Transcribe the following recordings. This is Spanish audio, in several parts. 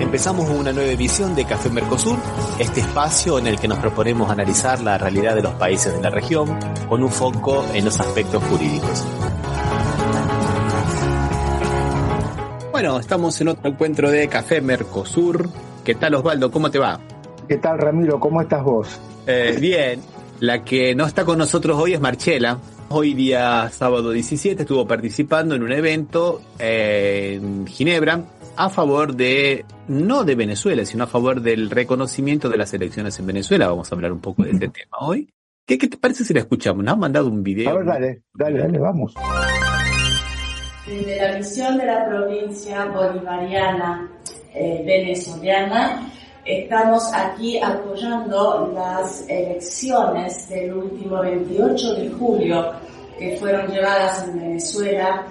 Empezamos una nueva edición de Café Mercosur, este espacio en el que nos proponemos analizar la realidad de los países de la región con un foco en los aspectos jurídicos. Bueno, estamos en otro encuentro de Café Mercosur. ¿Qué tal, Osvaldo? ¿Cómo te va? ¿Qué tal, Ramiro? ¿Cómo estás vos? Bien. La que no está con nosotros hoy es Marchela. Hoy día sábado 17 estuvo participando en un evento en Ginebra a favor de, no de Venezuela, sino a favor del reconocimiento de las elecciones en Venezuela. Vamos a hablar un poco de este tema hoy. ¿Qué te parece si la escuchamos? Nos han mandado un video. A ver, dale, vamos. Desde la misión de la provincia bolivariana venezolana, estamos aquí apoyando las elecciones del último 28 de julio que fueron llevadas en Venezuela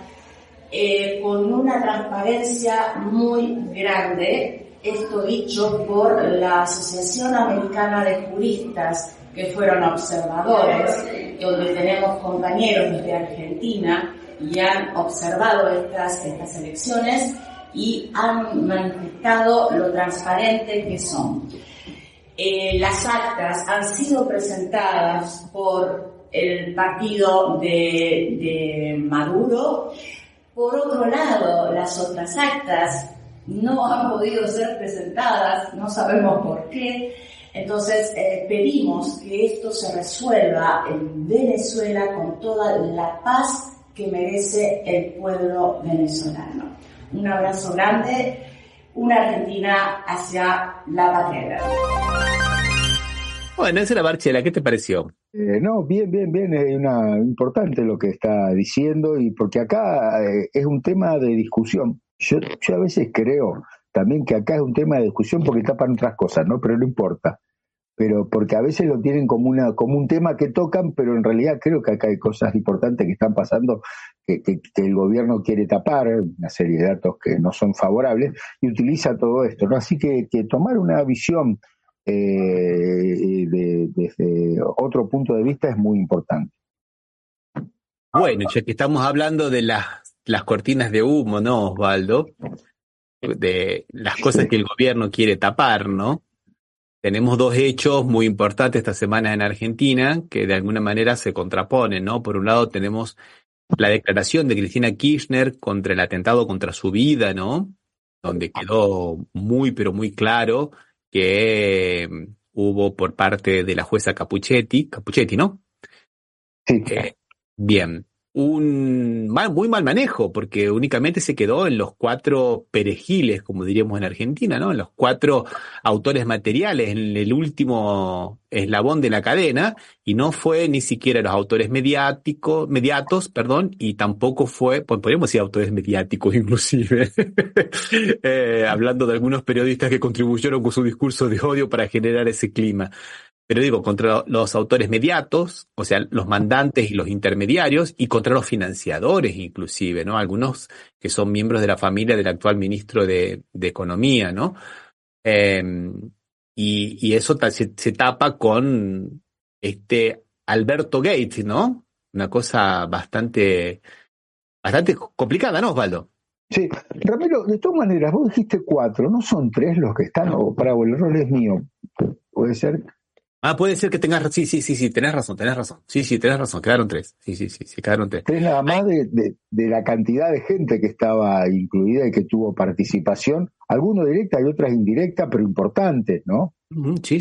con una transparencia muy grande. Esto dicho por la Asociación Americana de Juristas, que fueron observadores, donde tenemos compañeros desde Argentina y han observado estas elecciones y han manifestado lo transparente que son. Las actas han sido presentadas por el partido de Maduro. Por otro lado, las otras actas no han podido ser presentadas, no sabemos por qué. Entonces pedimos que esto se resuelva en Venezuela con toda la paz que merece el pueblo venezolano. Un abrazo grande, una Argentina hacia la patria. Bueno, esa era Marchela, ¿qué te pareció? No, bien, es importante lo que está diciendo, y porque acá es un tema de discusión. Yo a veces creo también que acá es un tema de discusión porque tapan otras cosas, ¿no? Pero no importa. Pero porque a veces lo tienen como un tema que tocan, pero en realidad creo que acá hay cosas importantes que están pasando que el gobierno quiere tapar, una serie de datos que no son favorables, y utiliza todo esto, ¿no? Así que tomar una visión desde otro punto de vista es muy importante. Bueno, ya que estamos hablando de las cortinas de humo, ¿no, Osvaldo? De las cosas que el gobierno quiere tapar, ¿no? Tenemos dos hechos muy importantes esta semana en Argentina que de alguna manera se contraponen, ¿no? Por un lado tenemos la declaración de Cristina Kirchner contra el atentado contra su vida, ¿no? Donde quedó muy, pero muy claro que hubo por parte de la jueza Capuchetti, ¿no? Sí. Bien. Muy mal manejo, porque únicamente se quedó en los 4 perejiles, como diríamos en Argentina, ¿no? En los 4 autores materiales, en el último eslabón de la cadena, y no fue ni siquiera los autores mediatos, y tampoco fue, pues podríamos decir autores mediáticos inclusive, hablando de algunos periodistas que contribuyeron con su discurso de odio para generar ese clima. Pero digo, contra los autores mediatos, o sea, los mandantes y los intermediarios, y contra los financiadores inclusive, ¿no? Algunos que son miembros de la familia del actual ministro de Economía, ¿no? Y eso se tapa con Alberto Gates, ¿no? Una cosa bastante complicada, ¿no, Osvaldo? Sí, Ramiro, de todas maneras, vos dijiste 4, ¿no son 3 los que están? O para el error es mío, puede ser. Puede ser que tengas, sí, tenés razón. Sí, tenés razón, quedaron 3. Sí, quedaron 3. 3 nada más de la cantidad de gente que estaba incluida y que tuvo participación, algunos directa y otras indirectas, pero importantes, ¿no? Sí.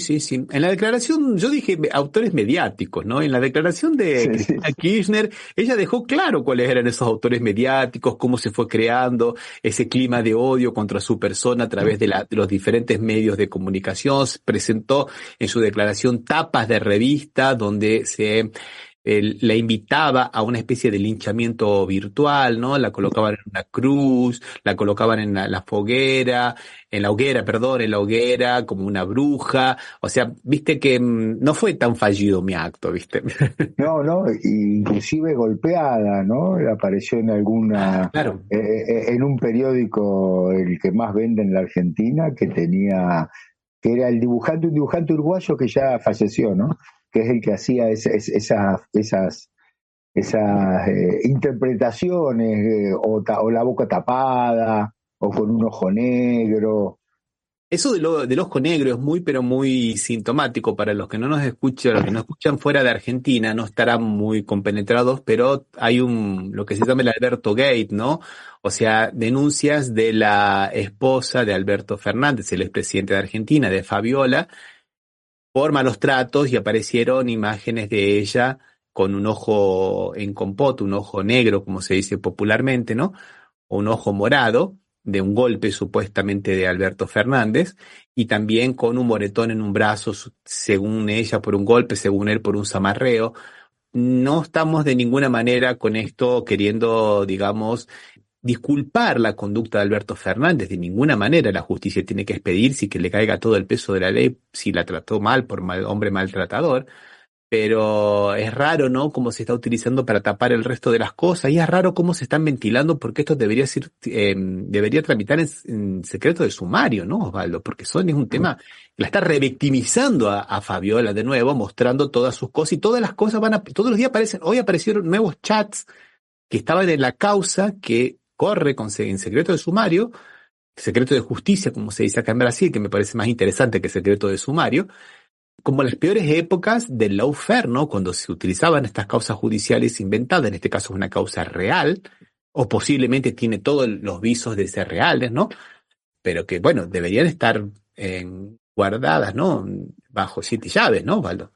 En la declaración, yo dije autores mediáticos, ¿no? En la declaración de Cristina Kirchner, ella dejó claro cuáles eran esos autores mediáticos, cómo se fue creando ese clima de odio contra su persona a través de los diferentes medios de comunicación. Presentó en su declaración tapas de revista donde la invitaba a una especie de linchamiento virtual, ¿no? La colocaban en una cruz, la colocaban en la hoguera, como una bruja. O sea, viste que no fue tan fallido mi acto, ¿viste? No, inclusive golpeada, ¿no? Apareció en alguna, claro. En un periódico, el que más vende en la Argentina, que era un dibujante uruguayo que ya falleció, ¿no? Que es el que hacía esas interpretaciones, o la boca tapada, o con un ojo negro. Eso del ojo negro es muy, pero muy sintomático para los que no nos escuchan, los que no escuchan fuera de Argentina, no estarán muy compenetrados, pero hay lo que se llama el Alberto Gate, ¿no? O sea, denuncias de la esposa de Alberto Fernández, el expresidente de Argentina, de Fabiola, por malos tratos, y aparecieron imágenes de ella con un ojo en compote, un ojo negro, como se dice popularmente, ¿no? O un ojo morado, de un golpe supuestamente de Alberto Fernández, y también con un moretón en un brazo, según ella por un golpe, según él por un zamarreo. No estamos de ninguna manera con esto queriendo, digamos, disculpar la conducta de Alberto Fernández, de ninguna manera. La justicia tiene que expedirse y que le caiga todo el peso de la ley si la trató mal por hombre maltratador, pero es raro, ¿no? Cómo se está utilizando para tapar el resto de las cosas, y es raro cómo se están ventilando, porque esto debería ser, debería tramitar en secreto de sumario, ¿no, Osvaldo? Porque es un tema, la está revictimizando a Fabiola de nuevo, mostrando todas sus cosas, y todas las cosas todos los días aparecen. Hoy aparecieron nuevos chats que estaban en la causa que corre en secreto de sumario, secreto de justicia, como se dice acá en Brasil, que me parece más interesante que secreto de sumario, como las peores épocas del lawfare, ¿no? Cuando se utilizaban estas causas judiciales inventadas, en este caso es una causa real, o posiblemente tiene todos los visos de ser reales, ¿no? Pero que, bueno, deberían estar guardadas, ¿no? Bajo 7 llaves, ¿no, Osvaldo?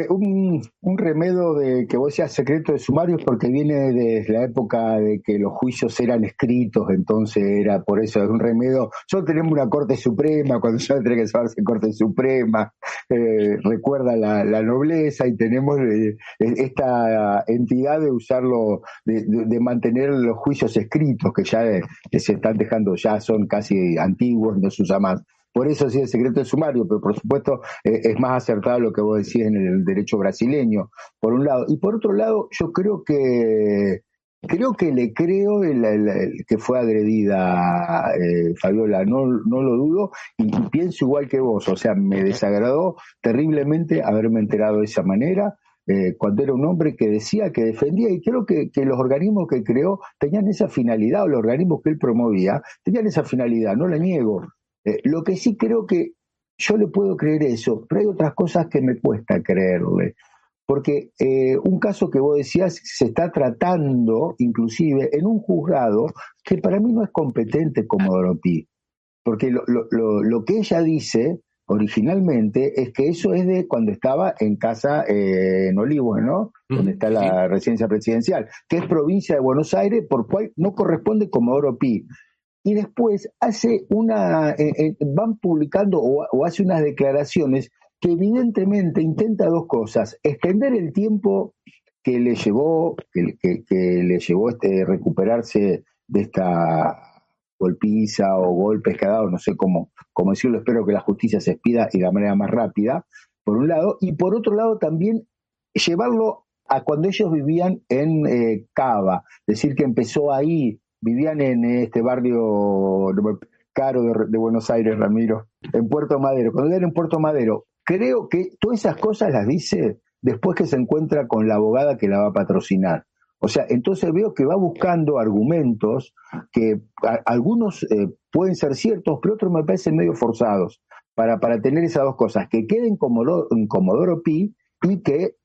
Un remedio de que vos seas secreto de sumarios porque viene desde la época de que los juicios eran escritos, entonces era por eso, es un remedio. Solo tenemos una Corte Suprema, cuando ya tiene que llamarse Corte Suprema, recuerda la nobleza, y tenemos esta entidad de usarlo, de mantener los juicios escritos, que ya se están dejando, ya son casi antiguos, no se usa más. Por eso sí el secreto de sumario, pero por supuesto es más acertado lo que vos decís en el derecho brasileño, por un lado. Y por otro lado, yo creo que le creo el que fue agredida Fabiola, no lo dudo, y pienso igual que vos, o sea, me desagradó terriblemente haberme enterado de esa manera, cuando era un hombre que decía, que defendía, y creo que los organismos que creó tenían esa finalidad, o los organismos que él promovía tenían esa finalidad, no la niego. Lo que sí creo que yo le puedo creer eso, pero hay otras cosas que me cuesta creerle. Porque un caso que vos decías se está tratando inclusive en un juzgado que para mí no es competente como Dorothy. Porque lo que ella dice originalmente es que eso es de cuando estaba en casa en Olivos, ¿no? Donde está la residencia presidencial, que es provincia de Buenos Aires, por cual no corresponde Comodoro Pi. Y después hace van publicando o hace unas declaraciones que evidentemente intenta dos cosas: extender el tiempo que le llevó recuperarse de esta golpiza o golpes que ha dado, no sé cómo decirlo. Espero que la justicia se expida y de la manera más rápida, por un lado, y por otro lado también llevarlo a cuando ellos vivían en Cava, es decir, que empezó ahí. Vivían en este barrio caro de Buenos Aires, Ramiro, en Puerto Madero. Cuando vivían en Puerto Madero, creo que todas esas cosas las dice después que se encuentra con la abogada que la va a patrocinar. O sea, entonces veo que va buscando argumentos que algunos pueden ser ciertos, pero otros me parecen medio forzados, para tener esas dos cosas: que quede en Comodoro Pi, y que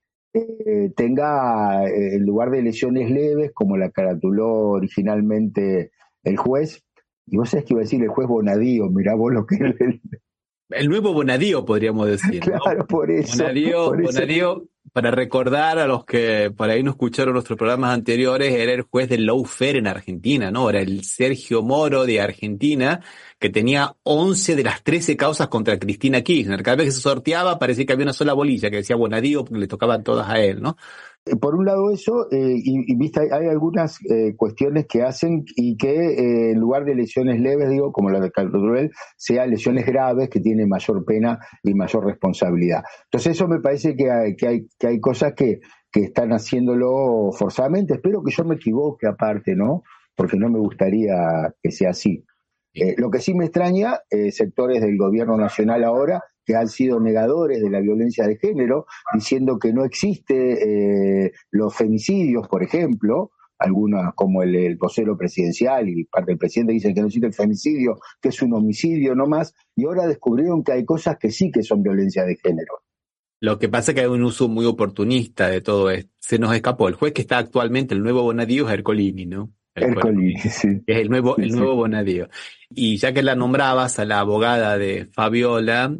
tenga, en lugar de lesiones leves, como la caratuló originalmente el juez. Y vos sabés que iba a decir el juez Bonadío, mirá vos lo que es El nuevo Bonadío, podríamos decir, ¿no? Claro, por eso. Bonadío, para recordar a los que por ahí no escucharon nuestros programas anteriores, era el juez del lawfare en Argentina, ¿no? Era el Sergio Moro de Argentina, que tenía 11 de las 13 causas contra Cristina Kirchner. Cada vez que se sorteaba parecía que había una sola bolilla que decía Bonadío, porque le tocaban todas a él, ¿no? Por un lado eso, y viste, hay algunas cuestiones que hacen y que en lugar de lesiones leves, digo, como la de Calderón, sea lesiones graves, que tienen mayor pena y mayor responsabilidad. Entonces eso me parece que hay cosas que están haciéndolo forzadamente. Espero que yo me equivoque aparte, ¿no? Porque no me gustaría que sea así. Lo que sí me extraña, sectores del gobierno nacional ahora que han sido negadores de la violencia de género, diciendo que no existe los femicidios, por ejemplo, algunas como el vocero presidencial y parte del presidente dicen que no existe el femicidio, que es un homicidio nomás, y ahora descubrieron que hay cosas que sí que son violencia de género. Lo que pasa es que hay un uso muy oportunista de todo esto. Se nos escapó. El juez que está actualmente, el nuevo Bonadío, es Ercolini, ¿no? Ercolini, sí. Es el nuevo Sí. Bonadío. Y ya que la nombrabas a la abogada de Fabiola,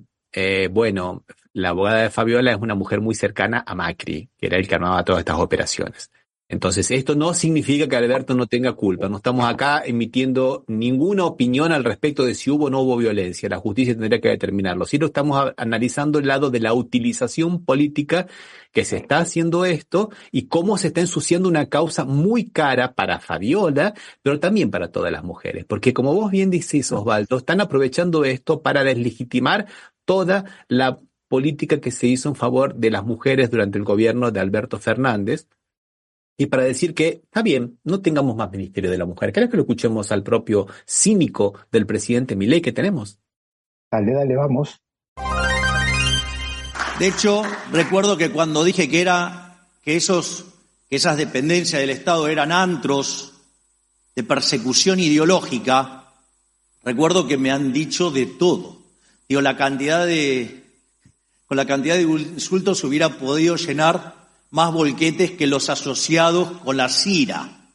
bueno, la abogada de Fabiola es una mujer muy cercana a Macri, que era el que armaba todas estas operaciones. Entonces, esto no significa que Alberto no tenga culpa. No estamos acá emitiendo ninguna opinión al respecto de si hubo o no hubo violencia. La justicia tendría que determinarlo. Sí lo estamos analizando el lado de la utilización política que se está haciendo esto y cómo se está ensuciando una causa muy cara para Fabiola, pero también para todas las mujeres. Porque como vos bien decís, Osvaldo, están aprovechando esto para deslegitimar toda la política que se hizo en favor de las mujeres durante el gobierno de Alberto Fernández. Y para decir que, está bien, no tengamos más Ministerio de la Mujer. ¿Querés que lo escuchemos al propio cínico del presidente Milei que tenemos? Dale, vamos. De hecho, recuerdo que cuando dije que esas dependencias del Estado eran antros de persecución ideológica, recuerdo que me han dicho de todo. Digo, con la cantidad de insultos hubiera podido llenar más volquetes que los asociados con la CIRA.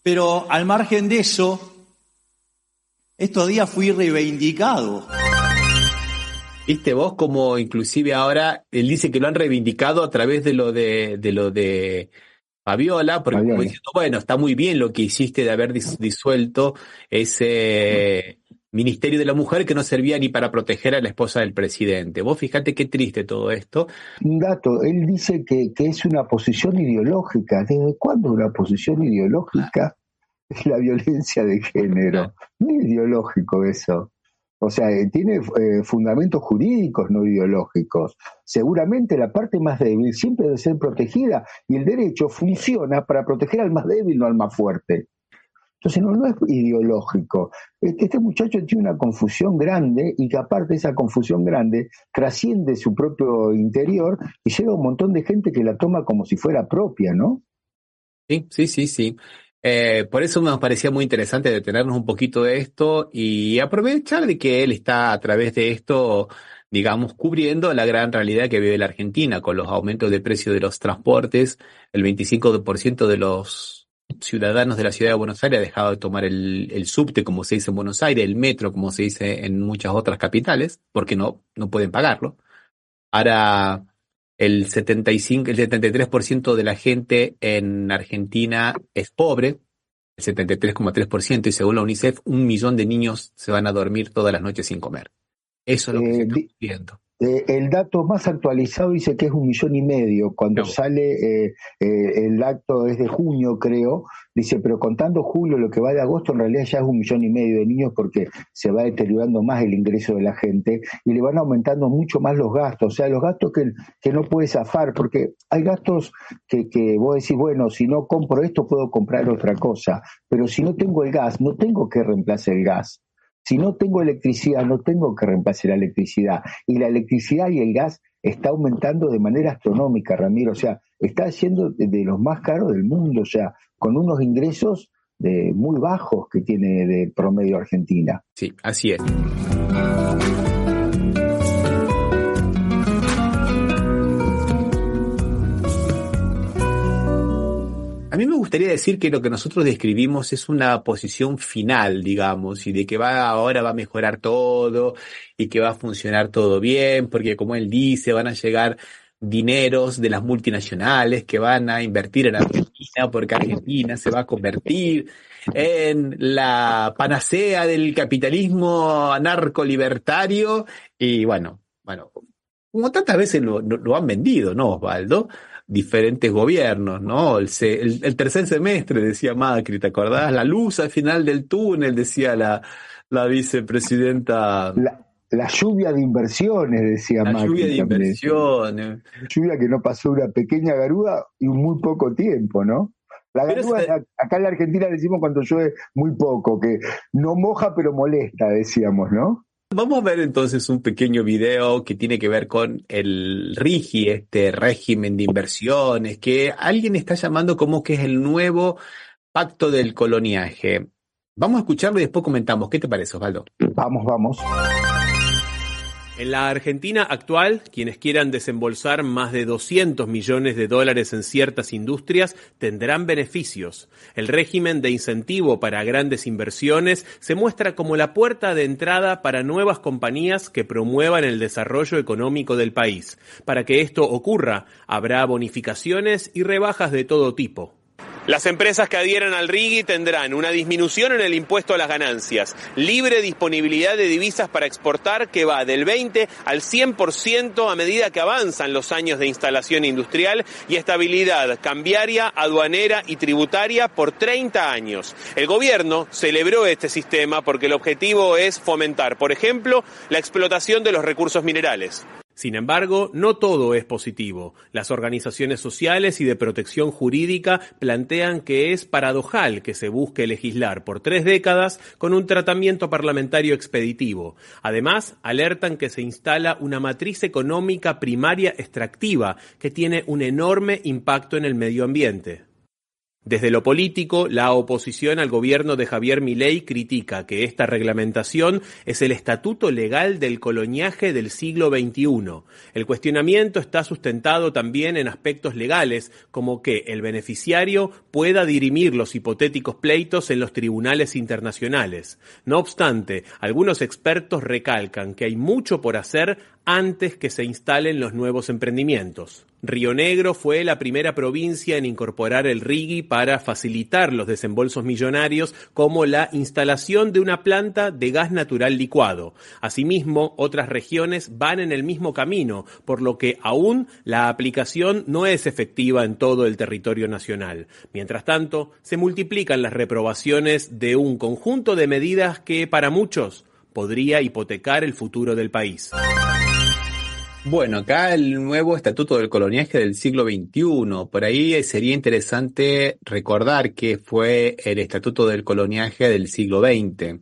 Pero al margen de eso, estos días fui reivindicado. Viste vos como inclusive ahora él dice que lo han reivindicado a través de lo de Fabiola, porque como diciendo, bueno, está muy bien lo que hiciste de haber disuelto ese Ministerio de la Mujer que no servía ni para proteger a la esposa del presidente. Vos fíjate qué triste todo esto. Un dato, él dice que es una posición ideológica. ¿Desde cuándo una posición ideológica es la violencia de género? No es ideológico eso. O sea, tiene fundamentos jurídicos, no ideológicos. Seguramente la parte más débil siempre debe ser protegida y el derecho funciona para proteger al más débil, no al más fuerte. Entonces no es ideológico. Este muchacho tiene una confusión grande y que aparte esa confusión grande trasciende su propio interior y llega a un montón de gente que la toma como si fuera propia, ¿no? Sí. Por eso nos parecía muy interesante detenernos un poquito de esto y aprovechar de que él está a través de esto, digamos, cubriendo la gran realidad que vive la Argentina con los aumentos de precio de los transportes. El 25% de los ciudadanos de la ciudad de Buenos Aires ha dejado de tomar el subte, como se dice en Buenos Aires, el metro, como se dice en muchas otras capitales, porque no pueden pagarlo. Ahora, el 73% de la gente en Argentina es pobre, el 73,3%, y según la UNICEF, 1 millón de niños se van a dormir todas las noches sin comer. Eso es lo que se está viendo. El dato más actualizado dice que es 1,5 millones. Cuando sale el acto es de junio, creo. Dice, pero contando julio, lo que va de agosto, en realidad ya es 1,5 millones de niños porque se va deteriorando más el ingreso de la gente y le van aumentando mucho más los gastos. O sea, los gastos que no puede zafar, porque hay gastos que vos decís, bueno, si no compro esto, puedo comprar otra cosa. Pero si no tengo el gas, no tengo que reemplazar el gas. Si no tengo electricidad, no tengo que reemplazar la electricidad. Y la electricidad y el gas está aumentando de manera astronómica, Ramiro. O sea, está siendo de los más caros del mundo. O sea, con unos ingresos muy bajos que tiene de promedio Argentina. Sí, así es. A mí me gustaría decir que lo que nosotros describimos es una posición final, digamos, y de que ahora va a mejorar todo y que va a funcionar todo bien, porque como él dice, van a llegar dineros de las multinacionales que van a invertir en Argentina, porque Argentina se va a convertir en la panacea del capitalismo anarcolibertario y bueno, como tantas veces lo han vendido, ¿no, Osvaldo? Diferentes gobiernos, ¿no? El tercer semestre, decía Macri, ¿te acordás? La luz al final del túnel, decía la vicepresidenta. La lluvia de inversiones, decía Macri. La lluvia de inversiones. Lluvia que no pasó una pequeña garuda y muy poco tiempo, ¿no? La garuda, acá en la Argentina decimos cuando llueve muy poco, que no moja pero molesta, decíamos, ¿no? Vamos a ver entonces un pequeño video que tiene que ver con el RIGI, este régimen de inversiones, que alguien está llamando como que es el nuevo pacto del coloniaje. Vamos a escucharlo y después comentamos. ¿Qué te parece, Osvaldo? Vamos. En la Argentina actual, quienes quieran desembolsar más de 200 millones de dólares en ciertas industrias tendrán beneficios. El régimen de incentivo para grandes inversiones se muestra como la puerta de entrada para nuevas compañías que promuevan el desarrollo económico del país. Para que esto ocurra, habrá bonificaciones y rebajas de todo tipo. Las empresas que adhieran al RIGI tendrán una disminución en el impuesto a las ganancias, libre disponibilidad de divisas para exportar que va del 20 al 100% a medida que avanzan los años de instalación industrial y estabilidad cambiaria, aduanera y tributaria por 30 años. El gobierno celebró este sistema porque el objetivo es fomentar, por ejemplo, la explotación de los recursos minerales. Sin embargo, no todo es positivo. Las organizaciones sociales y de protección jurídica plantean que es paradojal que se busque legislar por 3 décadas con un tratamiento parlamentario expeditivo. Además, alertan que se instala una matriz económica primaria extractiva que tiene un enorme impacto en el medio ambiente. Desde lo político, la oposición al gobierno de Javier Milei critica que esta reglamentación es el estatuto legal del coloniaje del siglo XXI. El cuestionamiento está sustentado también en aspectos legales, como que el beneficiario pueda dirimir los hipotéticos pleitos en los tribunales internacionales. No obstante, algunos expertos recalcan que hay mucho por hacer antes que se instalen los nuevos emprendimientos. Río Negro fue la primera provincia en incorporar el RIGI para facilitar los desembolsos millonarios, como la instalación de una planta de gas natural licuado. Asimismo, otras regiones van en el mismo camino, por lo que aún la aplicación no es efectiva en todo el territorio nacional. Mientras tanto, se multiplican las reprobaciones de un conjunto de medidas que, para muchos, podría hipotecar el futuro del país. Bueno, acá el nuevo estatuto del coloniaje del siglo XXI. Por ahí sería interesante recordar que fue el estatuto del coloniaje del siglo XX,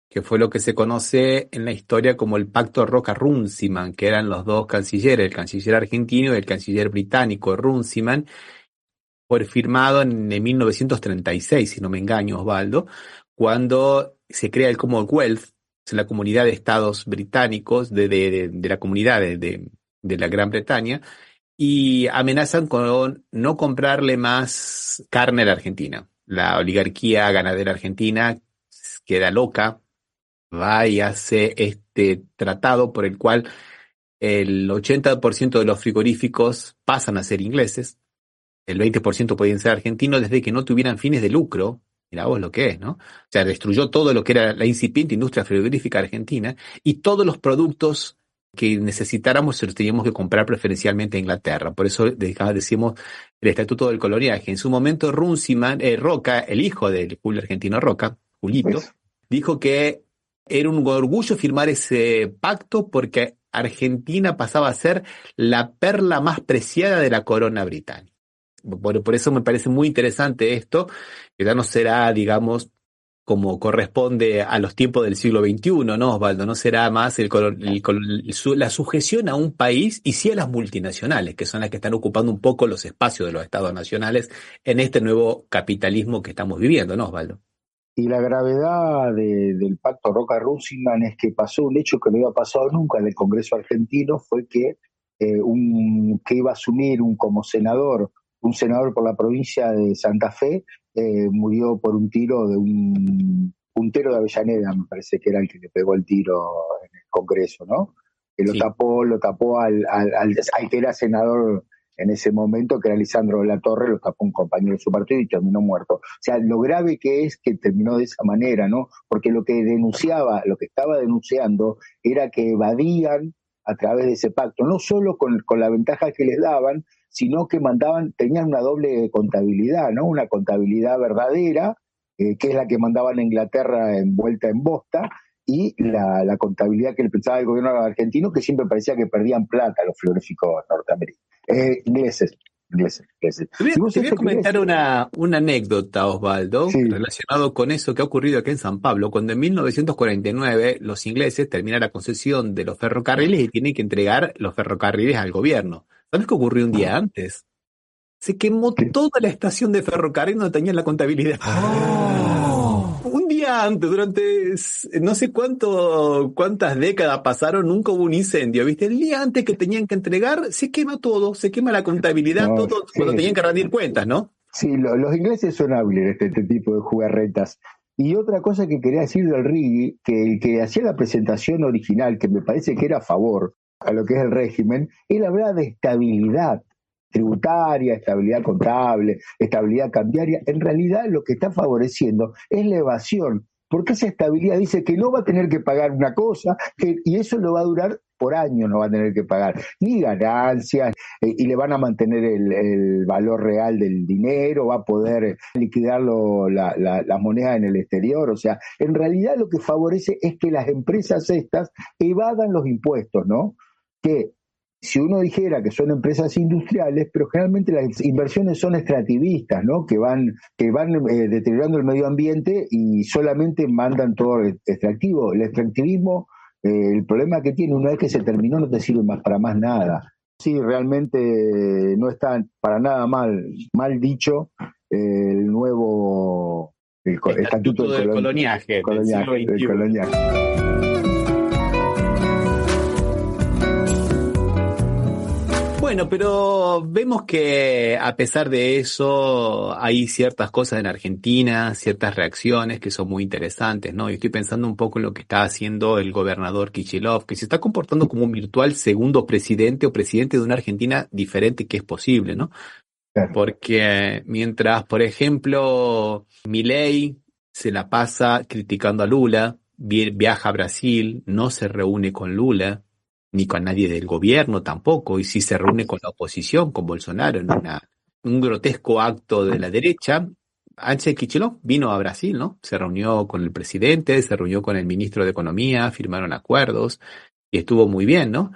que fue lo que se conoce en la historia como el Pacto Roca-Runciman, que eran los dos cancilleres, el canciller argentino y el canciller británico Runciman, fue firmado en 1936, si no me engaño, Osvaldo, cuando se crea el Commonwealth, la comunidad de estados británicos de la comunidad de la Gran Bretaña, y amenazan con no comprarle más carne a la Argentina. La oligarquía ganadera argentina queda loca, va y hace este tratado por el cual el 80% de los frigoríficos pasan a ser ingleses, el 20% podían ser argentinos desde que no tuvieran fines de lucro. Mirá vos lo que es, ¿no? O sea, destruyó todo lo que era la incipiente industria frigorífica argentina y todos los productos que necesitáramos se los teníamos que comprar preferencialmente a Inglaterra. Por eso decimos el Estatuto del Coloniaje. En su momento, Roca, el hijo del Julio Argentino Roca, Julito, dijo que era un orgullo firmar ese pacto porque Argentina pasaba a ser la perla más preciada de la corona británica. Por eso me parece muy interesante esto, que ya no será, digamos, como corresponde a los tiempos del siglo XXI, ¿no, Osvaldo? No será más la sujeción a un país y sí a las multinacionales, que son las que están ocupando un poco los espacios de los estados nacionales en este nuevo capitalismo que estamos viviendo, ¿no, Osvaldo? Y la gravedad del pacto Roca-Runciman es que pasó un hecho que no había pasado nunca en el Congreso argentino, fue que que iba a asumir como senador, un senador por la provincia de Santa Fe, murió por un tiro de un puntero de Avellaneda, me parece que era el que le pegó el tiro en el Congreso, ¿no? Que lo tapó al que era senador en ese momento, que era Lisandro de la Torre, lo tapó un compañero de su partido y terminó muerto. O sea, lo grave que es que terminó de esa manera, ¿no? Porque lo que estaba denunciando era que evadían a través de ese pacto, no solo con la ventaja que les daban, sino que tenían una doble contabilidad, ¿no? Una contabilidad verdadera, que es la que mandaban a Inglaterra envuelta en bosta, y la contabilidad que le pensaba el gobierno argentino, que siempre parecía que perdían plata los frigoríficos ingleses. ingleses. Te voy, Y vos te voy a este comentar querés, una anécdota, Osvaldo, sí, relacionado con eso que ha ocurrido aquí en San Pablo, cuando en 1949 los ingleses terminan la concesión de los ferrocarriles y tienen que entregar los ferrocarriles al gobierno. ¿Sabes qué ocurrió un día antes? Se quemó que- toda la estación de ferrocarril donde tenían la contabilidad. Un día antes, durante no sé cuántas décadas pasaron, nunca hubo un incendio, ¿viste? El día antes que tenían que entregar, se quema todo, se quema la contabilidad, no, todo cuando sí, tenían que rendir cuentas, ¿no? sí, los ingleses son hábiles en este tipo de jugarretas. Y otra cosa que quería decir del Riggi, que el que hacía la presentación original, que me parece que era a favor a lo que es el régimen, él hablaba de estabilidad tributaria, estabilidad contable, estabilidad cambiaria. En realidad lo que está favoreciendo es la evasión, porque esa estabilidad dice que no va a tener que pagar una cosa, y eso lo va a durar por años, no va a tener que pagar ni ganancias, y le van a mantener el valor real del dinero, va a poder liquidar las monedas en el exterior. O sea, en realidad lo que favorece es que las empresas estas evadan los impuestos, ¿no? Que si uno dijera que son empresas industriales, pero generalmente las inversiones son extractivistas, ¿no? Que van deteriorando el medio ambiente y solamente mandan todo extractivo. El extractivismo, el problema que tiene, una vez que se terminó, no te sirve más para más nada. Sí, realmente no está para nada mal dicho el nuevo estatuto Estatuto del coloniaje del siglo del XXI. coloniaje. Bueno, pero vemos que a pesar de eso hay ciertas cosas en Argentina, ciertas reacciones que son muy interesantes, ¿no? Y estoy pensando un poco en lo que está haciendo el gobernador Kicillof, que se está comportando como un virtual segundo presidente o presidente de una Argentina diferente que es posible, ¿no? Claro. Porque mientras, por ejemplo, Milei se la pasa criticando a Lula, viaja a Brasil, no se reúne con Lula, ni con nadie del gobierno tampoco, y sí se reúne con la oposición, con Bolsonaro, en un grotesco acto de la derecha. Axel Kicillof vino a Brasil, ¿no? Se reunió con el presidente, se reunió con el ministro de Economía, firmaron acuerdos, y estuvo muy bien, ¿no?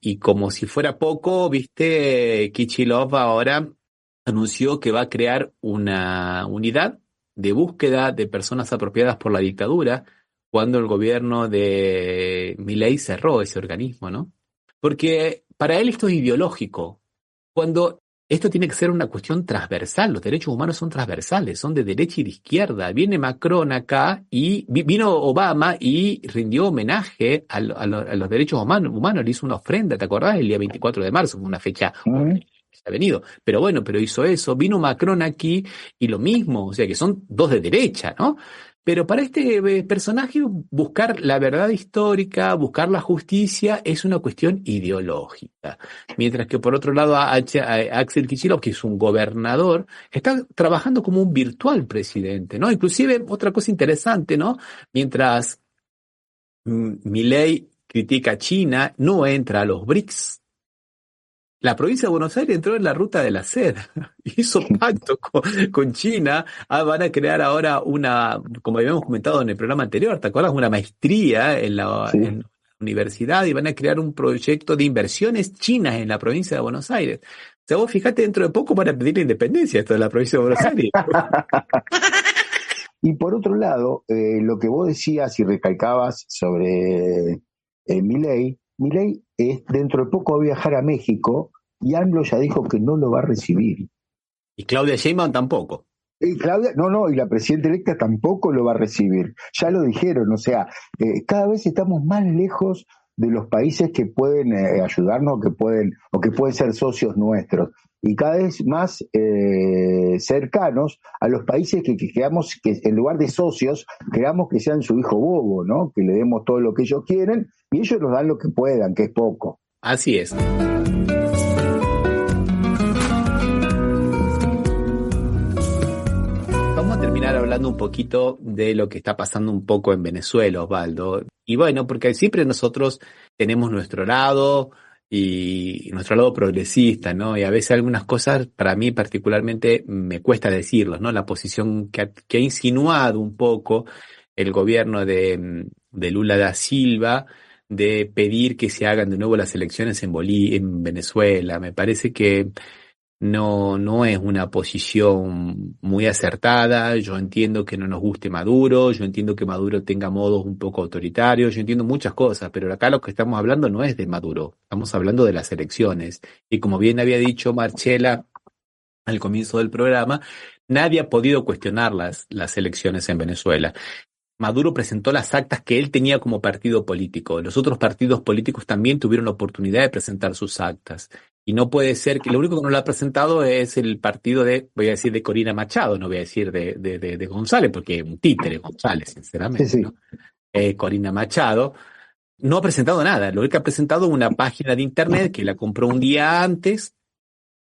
Y como si fuera poco, viste, Kicillof ahora anunció que va a crear una unidad de búsqueda de personas apropiadas por la dictadura cuando el gobierno de Milei cerró ese organismo, ¿no? Porque para él esto es ideológico, cuando esto tiene que ser una cuestión transversal. Los derechos humanos son transversales, son de derecha y de izquierda. Viene Macron acá y vino Obama y rindió homenaje a los derechos humanos, le hizo una ofrenda, ¿te acordás? El día 24 de marzo, fue una fecha horrible que se ha venido. Pero bueno, pero hizo eso. Vino Macron aquí y lo mismo, o sea que son dos de derecha, ¿no? Pero para este personaje buscar la verdad histórica, buscar la justicia es una cuestión ideológica. Mientras que por otro lado Axel Kicillof, que es un gobernador, está trabajando como un virtual presidente, ¿no? Inclusive otra cosa interesante, ¿no? Mientras Milei critica a China, no entra a los BRICS. La provincia de Buenos Aires entró en la ruta de la seda, hizo pacto con China, van a crear ahora como habíamos comentado en el programa anterior, ¿te acuerdas? Una maestría en Sí. en la universidad y van a crear un proyecto de inversiones chinas en la provincia de Buenos Aires. O sea, vos fijate, dentro de poco van a pedir la independencia esto de la provincia de Buenos Aires. Y por otro lado, lo que vos decías y recalcabas sobre Milei dentro de poco va a viajar a México y AMLO ya dijo que no lo va a recibir. Y Claudia Sheinbaum tampoco. Y Claudia, no, y la presidenta electa tampoco lo va a recibir. Ya lo dijeron, o sea, cada vez estamos más lejos de los países que pueden ayudarnos o que pueden ser socios nuestros. Y cada vez más cercanos a los países que queramos, que en lugar de socios, queramos que sean su hijo bobo, ¿no? Que le demos todo lo que ellos quieren y ellos nos dan lo que puedan, que es poco. Así es. Vamos a terminar hablando un poquito de lo que está pasando un poco en Venezuela, Osvaldo. Y bueno, porque siempre nosotros tenemos nuestro lado y nuestro lado progresista, ¿no? Y a veces algunas cosas para mí particularmente me cuesta decirlos, ¿no? La posición que ha insinuado un poco el gobierno de Lula da Silva de pedir que se hagan de nuevo las elecciones en Venezuela. Me parece que no es una posición muy acertada. Yo entiendo que no nos guste Maduro, yo entiendo que Maduro tenga modos un poco autoritarios, yo entiendo muchas cosas, pero acá lo que estamos hablando no es de Maduro, estamos hablando de las elecciones. Y como bien había dicho Marcela al comienzo del programa, nadie ha podido cuestionar las elecciones en Venezuela. Maduro presentó las actas que él tenía como partido político. Los otros partidos políticos también tuvieron la oportunidad de presentar sus actas. Y no puede ser que lo único que no lo ha presentado es el partido voy a decir de Corina Machado, no voy a decir de González, porque es un títere González, sinceramente. Sí. ¿No? Corina Machado no ha presentado nada. Lo único que ha presentado es una página de internet que la compró un día antes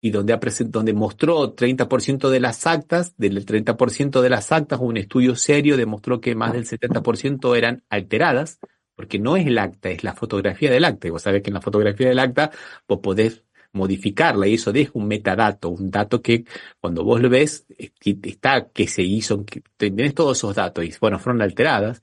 y donde mostró 30% de las actas, del 30% de las actas, un estudio serio demostró que más del 70% eran alteradas, porque no es el acta, es la fotografía del acta. Y vos sabés que en la fotografía del acta vos podés modificarla y eso deja un metadato, un dato que cuando vos lo ves está que se hizo, que tenés todos esos datos y bueno, fueron alteradas.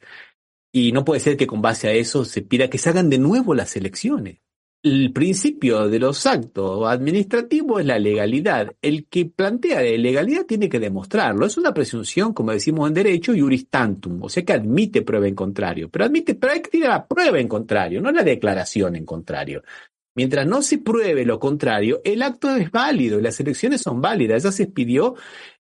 Y no puede ser que con base a eso se pida que se hagan de nuevo las elecciones. El principio de los actos administrativos es la legalidad. El que plantea la ilegalidad tiene que demostrarlo. Es una presunción, como decimos en derecho, iuris tantum, o sea que admite prueba en contrario. Pero hay que tirar la prueba en contrario, no la declaración en contrario. Mientras no se pruebe lo contrario, el acto es válido, las elecciones son válidas. Ya se expidió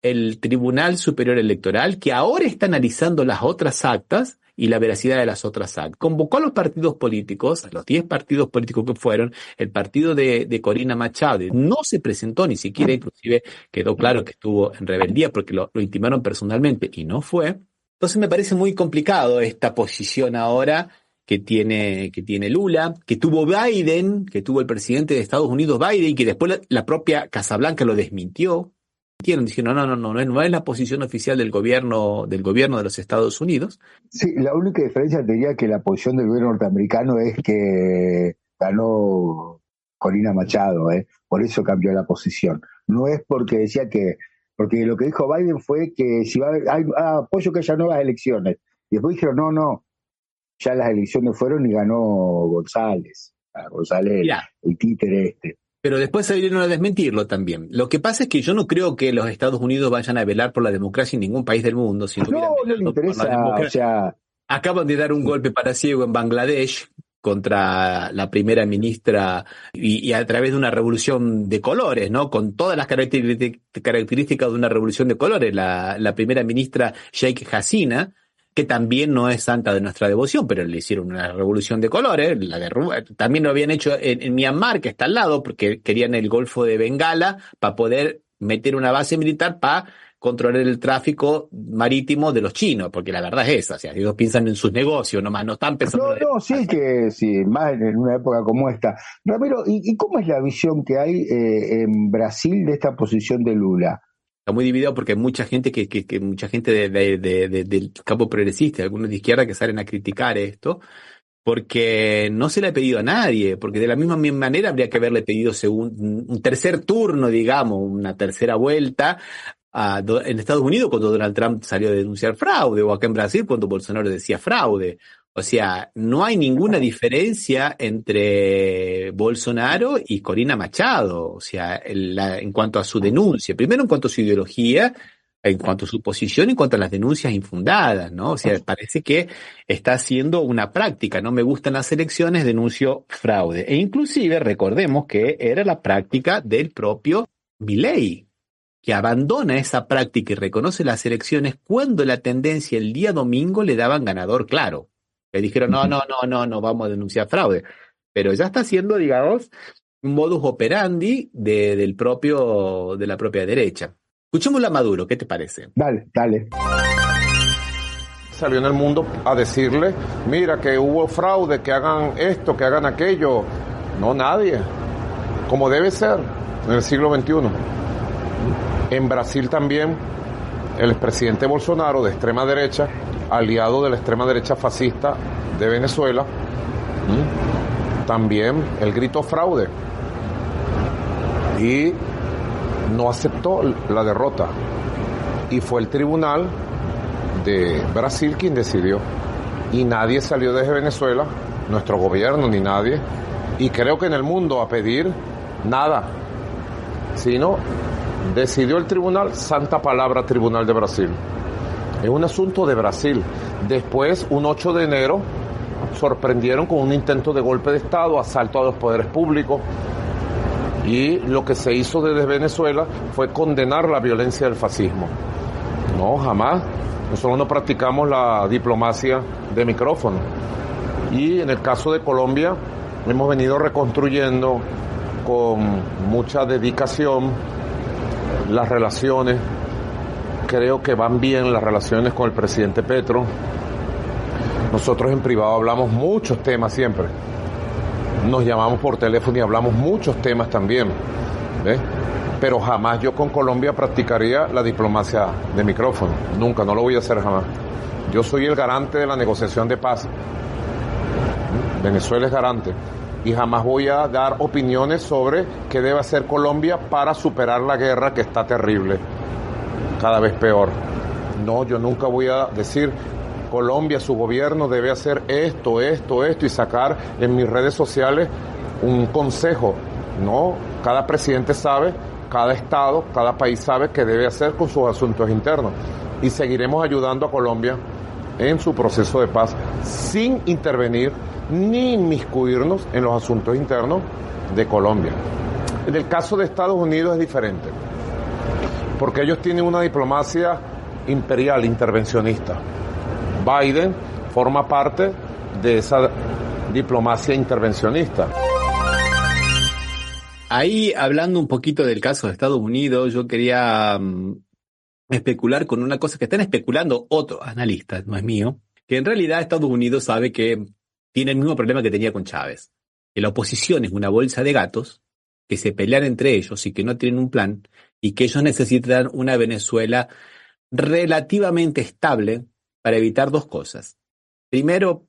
el Tribunal Superior Electoral, que ahora está analizando las otras actas y la veracidad de las otras actas. Convocó a los partidos políticos, a los 10 partidos políticos que fueron, el partido de Corina Machado no se presentó ni siquiera, inclusive quedó claro que estuvo en rebeldía porque lo intimaron personalmente y no fue. Entonces me parece muy complicado esta posición ahora que tiene Lula, que tuvo Biden, que tuvo el presidente de Estados Unidos Biden y que después la propia Casa Blanca lo desmintió. Dijeron, no es la posición oficial del gobierno de los Estados Unidos. Sí, la única diferencia diría que la posición del gobierno norteamericano es que ganó Corina Machado, por eso cambió la posición. No es porque decía porque lo que dijo Biden fue que si va a haber, apoyo que haya nuevas elecciones. Y después dijeron, no, ya las elecciones fueron y ganó González. González, el títere Pero después se vinieron a desmentirlo también. Lo que pasa es que yo no creo que los Estados Unidos vayan a velar por la democracia en ningún país del mundo. Si no le interesa, o sea... Acaban de dar un golpe para ciego en Bangladesh contra la primera ministra y a través de una revolución de colores, ¿no? Con todas las características de una revolución de colores. La primera ministra Sheikh Hasina, que también no es santa de nuestra devoción, pero le hicieron una revolución de colores, también lo habían hecho en Myanmar, que está al lado, porque querían el Golfo de Bengala para poder meter una base militar para controlar el tráfico marítimo de los chinos, porque la verdad es esa, o sea, ellos piensan en sus negocios, nomás no están pensando sí, más en una época como esta. Ramiro, ¿y cómo es la visión que hay en Brasil de esta posición de Lula? Está muy dividido porque hay mucha gente mucha gente del campo progresista, algunos de izquierda que salen a criticar esto, porque no se le ha pedido a nadie, porque de la misma manera habría que haberle pedido un tercer turno, digamos, una tercera vuelta en Estados Unidos cuando Donald Trump salió a denunciar fraude, o acá en Brasil cuando Bolsonaro decía fraude. O sea, no hay ninguna diferencia entre Bolsonaro y Corina Machado, o sea, en cuanto a su denuncia, primero en cuanto a su ideología, en cuanto a su posición, en cuanto a las denuncias infundadas, ¿no? O sea, parece que está haciendo una práctica, no me gustan las elecciones, denuncio fraude. E inclusive recordemos que era la práctica del propio Milei, que abandona esa práctica y reconoce las elecciones cuando la tendencia el día domingo le daban ganador claro. Le dijeron, no, vamos a denunciar fraude. Pero ya está haciendo, digamos, un modus operandi de la propia derecha. Escuchémoslo a Maduro, ¿qué te parece? Dale. Salió en El Mundo a decirle, mira que hubo fraude, que hagan esto, que hagan aquello. No, nadie. Como debe ser en el siglo XXI. En Brasil también, el expresidente Bolsonaro, de extrema derecha, aliado de la extrema derecha fascista de Venezuela, también él gritó fraude y no aceptó la derrota. Y fue el tribunal de Brasil quien decidió. Y nadie salió desde Venezuela, nuestro gobierno ni nadie, y creo que en el mundo a pedir nada. sino decidió el tribunal, santa palabra Tribunal de Brasil. Es un asunto de Brasil. Después, un 8 de enero, sorprendieron con un intento de golpe de Estado, asalto a los poderes públicos, y lo que se hizo desde Venezuela fue condenar la violencia del fascismo. No, jamás. Nosotros no practicamos la diplomacia de micrófono. Y en el caso de Colombia, hemos venido reconstruyendo con mucha dedicación las relaciones. Creo que van bien las relaciones con el presidente Petro. Nosotros en privado hablamos muchos temas siempre. Nos llamamos por teléfono y hablamos muchos temas también. ¿Ves? Pero jamás yo con Colombia practicaría la diplomacia de micrófono. Nunca, no lo voy a hacer jamás. Yo soy el garante de la negociación de paz. Venezuela es garante. Y jamás voy a dar opiniones sobre qué debe hacer Colombia para superar la guerra que está terrible, cada vez peor. No, yo nunca voy a decir Colombia, su gobierno debe hacer esto y sacar en mis redes sociales un consejo. No, cada presidente sabe, cada estado, cada país sabe qué debe hacer con sus asuntos internos. Y seguiremos ayudando a Colombia en su proceso de paz sin intervenir ni inmiscuirnos en los asuntos internos de Colombia. En el caso de Estados Unidos es diferente, porque ellos tienen una diplomacia imperial, intervencionista. Biden forma parte de esa diplomacia intervencionista. Ahí, hablando un poquito del caso de Estados Unidos, yo quería especular con una cosa que están especulando otros analistas, no es mío, que en realidad Estados Unidos sabe que tiene el mismo problema que tenía con Chávez, que la oposición es una bolsa de gatos, que se pelean entre ellos y que no tienen un plan, y que ellos necesitan una Venezuela relativamente estable para evitar dos cosas. Primero,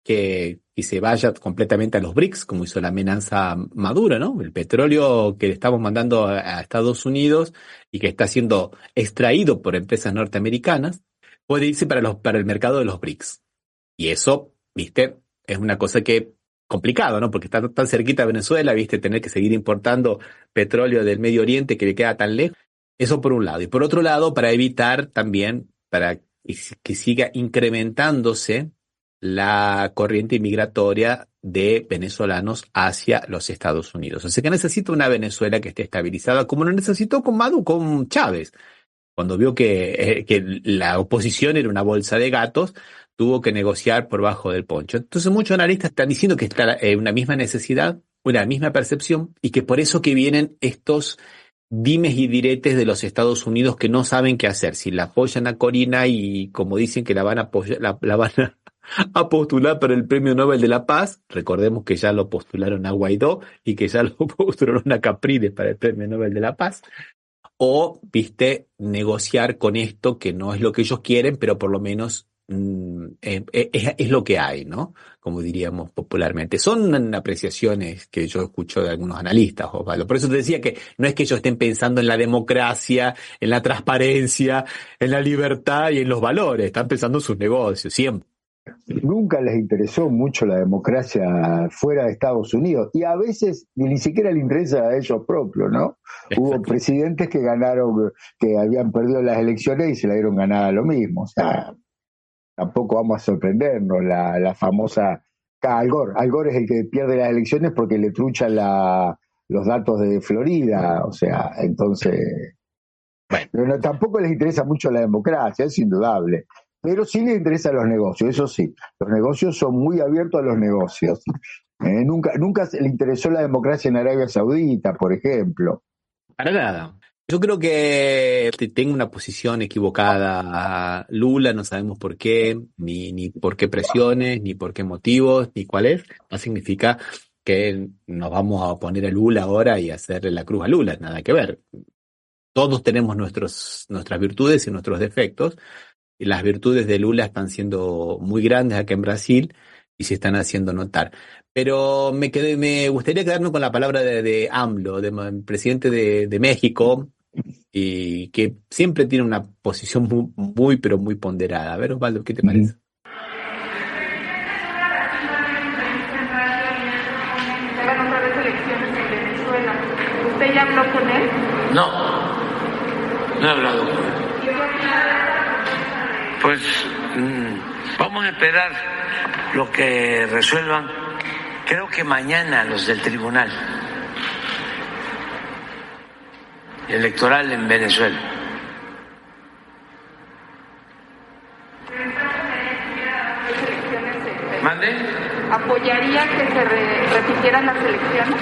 que se vaya completamente a los BRICS, como hizo la amenaza Maduro, ¿no? El petróleo que le estamos mandando a Estados Unidos y que está siendo extraído por empresas norteamericanas, puede irse para el mercado de los BRICS. Y eso, viste, es una cosa que complicado, ¿no? Porque está tan cerquita de Venezuela, viste, tener que seguir importando petróleo del Medio Oriente que le queda tan lejos. Eso por un lado. Y por otro lado, para evitar también, para que siga incrementándose la corriente migratoria de venezolanos hacia los Estados Unidos. O sea que necesita una Venezuela que esté estabilizada, como lo necesitó con Maduro, con Chávez. Cuando vio que la oposición era una bolsa de gatos, tuvo que negociar por bajo del poncho. Entonces muchos analistas están diciendo que está una misma necesidad, una misma percepción, y que por eso que vienen estos dimes y diretes de los Estados Unidos que no saben qué hacer. Si la apoyan a Corina y como dicen que la van a apoyar, la van a postular para el Premio Nobel de la Paz, recordemos que ya lo postularon a Guaidó y que ya lo postularon a Capriles para el Premio Nobel de la Paz, o, viste, negociar con esto que no es lo que ellos quieren, pero por lo menos es lo que hay, ¿no? Como diríamos popularmente. Son apreciaciones que yo escucho de algunos analistas, Osvaldo. Por eso te decía que no es que ellos estén pensando en la democracia, en la transparencia, en la libertad y en los valores. Están pensando en sus negocios, siempre. Nunca les interesó mucho la democracia fuera de Estados Unidos y a veces ni siquiera les interesa a ellos propios, ¿no? Hubo presidentes que ganaron, que habían perdido las elecciones y se la dieron ganada lo mismo. O sea, tampoco vamos a sorprendernos. La famosa Al Gore. Al Gore es el que pierde las elecciones porque le truchan los datos de Florida. O sea, entonces, bueno, tampoco les interesa mucho la democracia, es indudable. Pero sí les interesan los negocios, eso sí. Los negocios son muy abiertos a los negocios. Nunca se le interesó la democracia en Arabia Saudita, por ejemplo. Para nada. Yo creo que tengo una posición equivocada. Lula, no sabemos por qué, ni por qué presiones, ni por qué motivos, ni cuál es. No significa que nos vamos a oponer a Lula ahora y hacerle la cruz a Lula, nada que ver. Todos tenemos nuestras virtudes y nuestros defectos. Y las virtudes de Lula están siendo muy grandes acá en Brasil y se están haciendo notar. Pero me gustaría quedarme con la palabra de AMLO, del presidente de México, y que siempre tiene una posición muy, pero muy ponderada. A ver, Osvaldo, ¿qué te parece? Usted ya habló con él? No he hablado con él. Pues vamos a esperar lo que resuelvan. Creo que mañana los del Tribunal Electoral en Venezuela. ¿Mande? ¿Apoyaría que se repitieran las elecciones?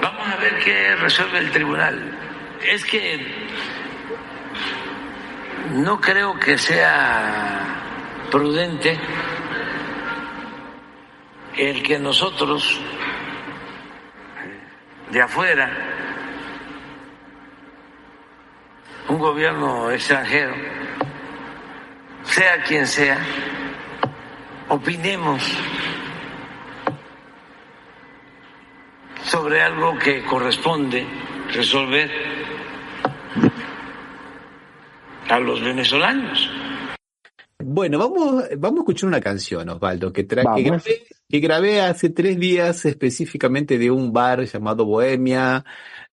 Vamos a ver qué resuelve el tribunal. Es que no creo que sea prudente el que nosotros, de afuera, un gobierno extranjero, sea quien sea, opinemos sobre algo que corresponde resolver a los venezolanos. Bueno, vamos a escuchar una canción, Osvaldo, que grabé hace 3 días específicamente de un bar llamado Bohemia,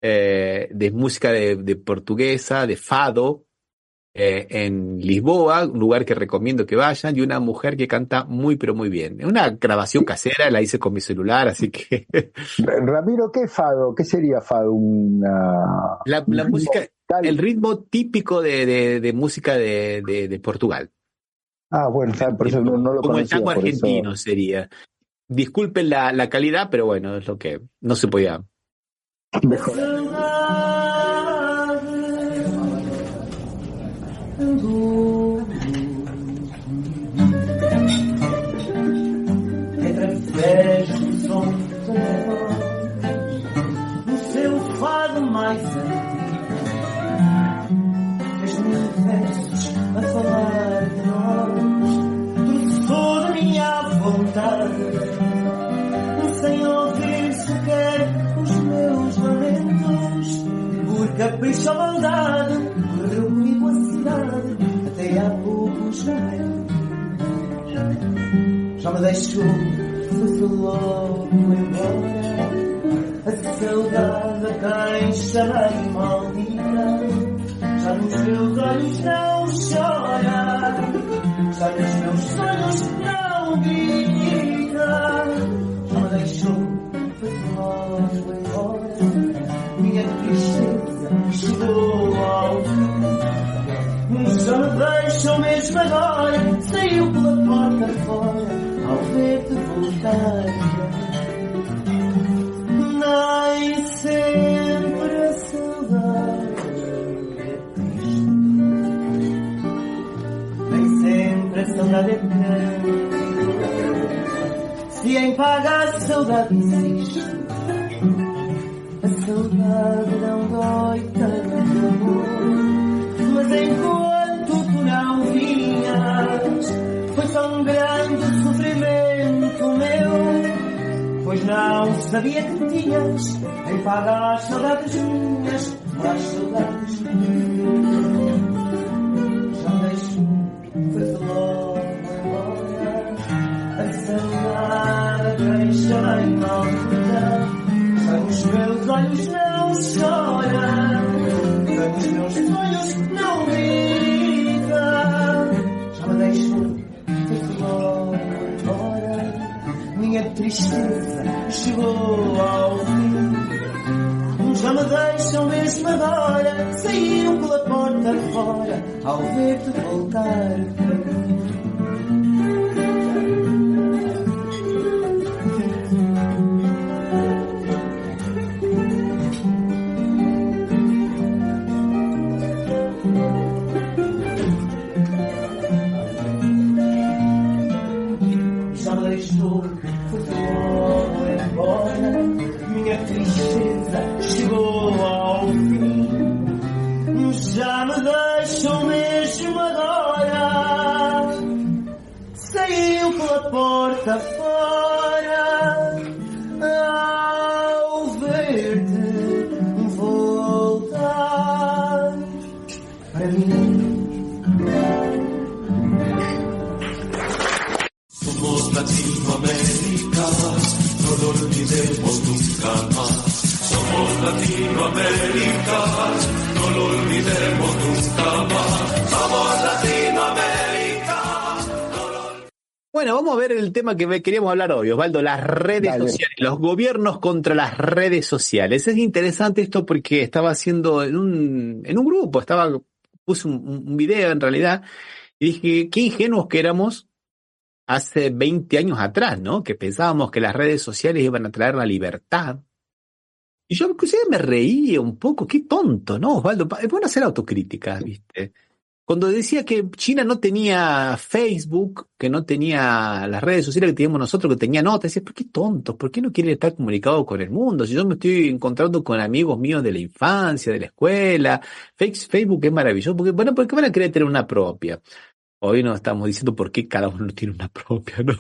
de música de portuguesa, de fado, en Lisboa, un lugar que recomiendo que vayan, y una mujer que canta muy pero muy bien. Es una grabación casera, la hice con mi celular, así que... Ramiro, ¿qué es fado? ¿Qué sería fado? La música, el ritmo típico de música de Portugal. Ah, bueno, por eso no lo como conocía. El tango argentino sería. Disculpen la calidad, pero bueno, es lo que no se podía mejorar. Através do som do telefone, o seu fado mais antigo, fez-me versos a falar de nós, trouxe toda a minha vontade, sem ouvir sequer os meus lamentos, por capricho ou maldade, correu comigo a cidade, até há poucos momentos. Já me deixou, foi logo embora, a saudade a quem chamei maldita, já nos meus olhos não chora, já nos meus sonhos não grita, já me deixou, foi logo embora, minha tristeza chegou ao fim, já me deixou mesmo agora, saiu pela porta fora, ao ver-te voltar. Nem sempre a saudade é triste, nem sempre a saudade é grande, se em paga a saudade existe, a saudade não dói tanto amor, mas enquanto tu não vinhas, foi tão grande o sofrimento meu, pois não sabia que tinhas em paga as saudades minhas, as saudades minhas. Já deixou, foi logo embora, a saudade deixa-me maldita, já nos meus olhos não chora, já nos meus sonhos não grita, já me deixou, foi logo embora, minha tristeza chegou ao fim, já me deixam mesmo agora, saiu pela porta fora, ao ver-te voltar para mim. Já me deixam mesmo agora, saiu pela porta fora, ao ver-te voltar para mim. Somos Latinoamérica, no lo olvidemos nunca más. Somos Latinoamérica. Bueno, vamos a ver el tema que queríamos hablar hoy, Osvaldo, las redes Dale. sociales, los gobiernos contra las redes sociales. Es interesante esto porque estaba haciendo en un grupo, puse un video en realidad, y dije, qué ingenuos que éramos hace 20 años atrás, ¿no? Que pensábamos que las redes sociales iban a traer la libertad. Y yo inclusive me reía un poco, qué tonto, ¿no, Osvaldo? Es bueno hacer autocrítica, ¿viste? Cuando decía que China no tenía Facebook, que no tenía las redes sociales que teníamos nosotros, que tenía notas, decía, ¿por qué tontos? ¿Por qué no quieren estar comunicados con el mundo? Si yo me estoy encontrando con amigos míos de la infancia, de la escuela, Facebook es maravilloso, ¿por qué van a querer tener una propia? Hoy nos estamos diciendo por qué cada uno tiene una propia, ¿no?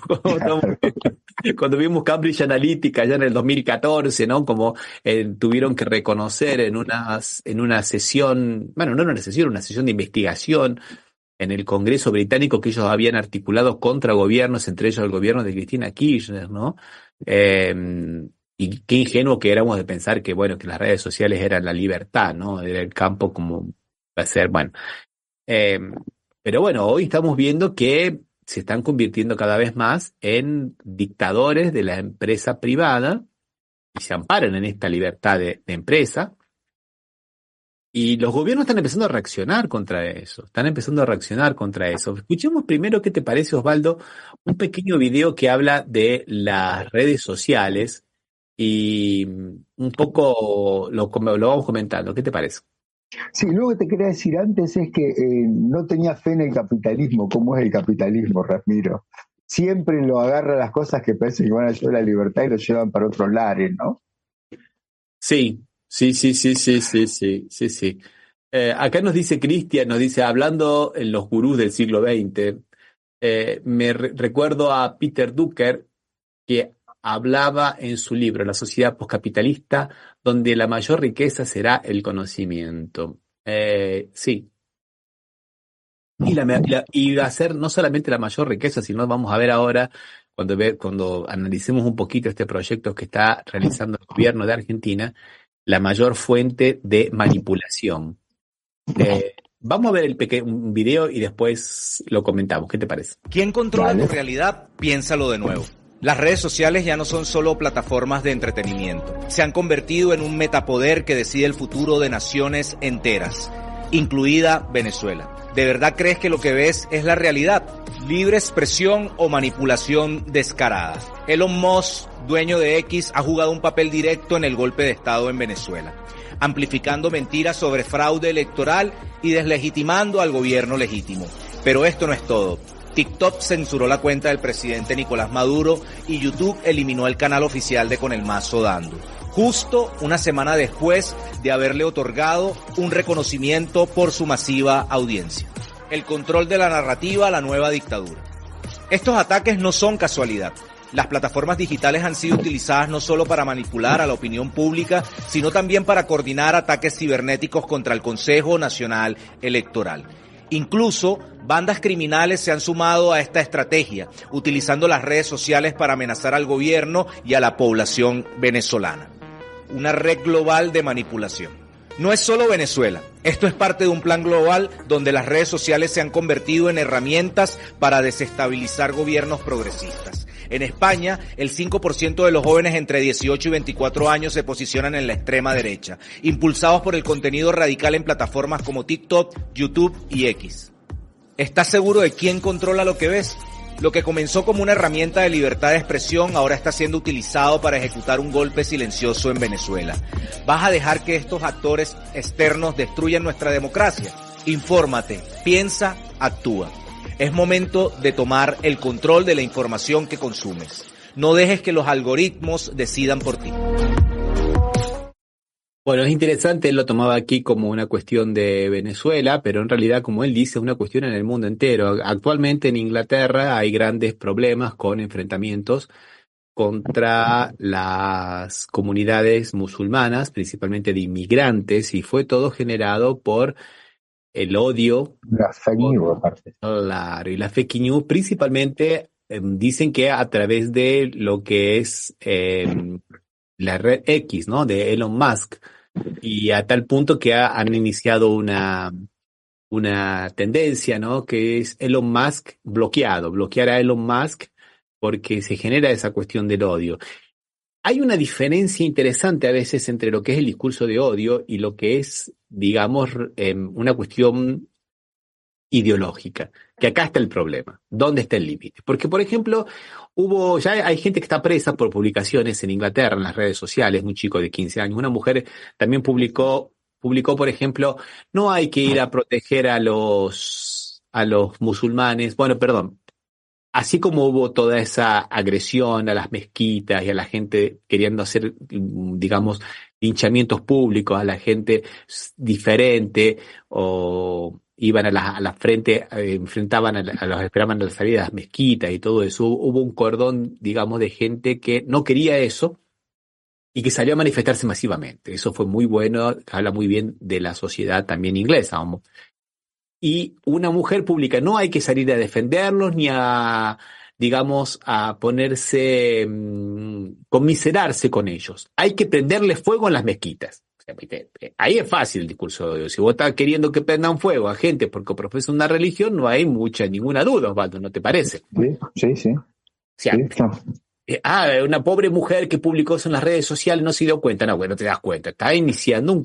Cuando vimos Cambridge Analytica ya en el 2014, ¿no? Como tuvieron que reconocer en una sesión, bueno, no en una sesión, una sesión de investigación en el Congreso británico que ellos habían articulado contra gobiernos, entre ellos el gobierno de Cristina Kirchner, ¿no? Y qué ingenuo que éramos de pensar que, bueno, que las redes sociales eran la libertad, ¿no? Era el campo como va a ser, bueno. Pero bueno, hoy estamos viendo que se están convirtiendo cada vez más en dictadores de la empresa privada y se amparan en esta libertad de empresa. Y los gobiernos están empezando a reaccionar contra eso. Escuchemos primero qué te parece, Osvaldo, un pequeño video que habla de las redes sociales y un poco lo vamos comentando. ¿Qué te parece? Sí, lo que te quería decir antes es que no tenía fe en el capitalismo. ¿Cómo es el capitalismo, Ramiro? Siempre lo agarra las cosas que parecen que van a llevar la libertad y lo llevan para otros lares, ¿no? Sí. Acá nos dice Cristian, hablando en los gurús del siglo XX, recuerdo a Peter Drucker que hablaba en su libro La sociedad poscapitalista, donde la mayor riqueza será el conocimiento. Sí. Y va a ser no solamente la mayor riqueza, sino vamos a ver ahora, cuando analicemos un poquito este proyecto que está realizando el gobierno de Argentina, la mayor fuente de manipulación. Vamos a ver un video y después lo comentamos. ¿Qué te parece? ¿Quién controla tu realidad? Piénsalo de nuevo. Las redes sociales ya no son solo plataformas de entretenimiento. Se han convertido en un metapoder que decide el futuro de naciones enteras, incluida Venezuela. ¿De verdad crees que lo que ves es la realidad? ¿Libre expresión o manipulación descarada? Elon Musk, dueño de X, ha jugado un papel directo en el golpe de Estado en Venezuela, amplificando mentiras sobre fraude electoral y deslegitimando al gobierno legítimo. Pero esto no es todo. TikTok censuró la cuenta del presidente Nicolás Maduro y YouTube eliminó el canal oficial de Con el Mazo Dando, justo una semana después de haberle otorgado un reconocimiento por su masiva audiencia. El control de la narrativa, la nueva dictadura. Estos ataques no son casualidad. Las plataformas digitales han sido utilizadas no solo para manipular a la opinión pública, sino también para coordinar ataques cibernéticos contra el Consejo Nacional Electoral. Incluso bandas criminales se han sumado a esta estrategia, utilizando las redes sociales para amenazar al gobierno y a la población venezolana. Una red global de manipulación. No es solo Venezuela, esto es parte de un plan global donde las redes sociales se han convertido en herramientas para desestabilizar gobiernos progresistas. En España, el 5% de los jóvenes entre 18 y 24 años se posicionan en la extrema derecha, impulsados por el contenido radical en plataformas como TikTok, YouTube y X. ¿Estás seguro de quién controla lo que ves? Lo que comenzó como una herramienta de libertad de expresión ahora está siendo utilizado para ejecutar un golpe silencioso en Venezuela. ¿Vas a dejar que estos actores externos destruyan nuestra democracia? Infórmate, piensa, actúa. Es momento de tomar el control de la información que consumes. No dejes que los algoritmos decidan por ti. Bueno, es interesante, él lo tomaba aquí como una cuestión de Venezuela, pero en realidad, como él dice, es una cuestión en el mundo entero. Actualmente en Inglaterra hay grandes problemas con enfrentamientos contra las comunidades musulmanas, principalmente de inmigrantes, y fue todo generado por el odio. La fake news, aparte. Claro, y la fake news principalmente dicen que a través de lo que es la red X, ¿no? De Elon Musk, y a tal punto que han iniciado una una tendencia, ¿no? Que es Elon Musk bloquear a Elon Musk porque se genera esa cuestión del odio. Hay una diferencia interesante a veces entre lo que es el discurso de odio y lo que es, digamos, una cuestión ideológica, que acá está el problema. ¿Dónde está el límite? Porque, por ejemplo, ya hay gente que está presa por publicaciones en Inglaterra, en las redes sociales, un chico de 15 años. Una mujer también publicó, por ejemplo, no hay que ir a proteger a los musulmanes. Bueno, perdón. Así como hubo toda esa agresión a las mezquitas y a la gente queriendo hacer, digamos, linchamientos públicos a la gente diferente, o iban a la frente, enfrentaban esperaban a la salida de las mezquitas y todo eso, hubo un cordón, digamos, de gente que no quería eso y que salió a manifestarse masivamente. Eso fue muy bueno, habla muy bien de la sociedad también inglesa, vamos. Y una mujer pública, no hay que salir a defenderlos ni a, digamos, a ponerse, conmiserarse con ellos. Hay que prenderle fuego en las mezquitas. O sea, ahí es fácil el discurso de odio. Si vos estás queriendo que prendan fuego a gente porque profesa una religión, no hay ninguna duda, Osvaldo, ¿no te parece? Sí. O sea, una pobre mujer que publicó eso en las redes sociales no se dio cuenta. No, bueno, te das cuenta. Está iniciando,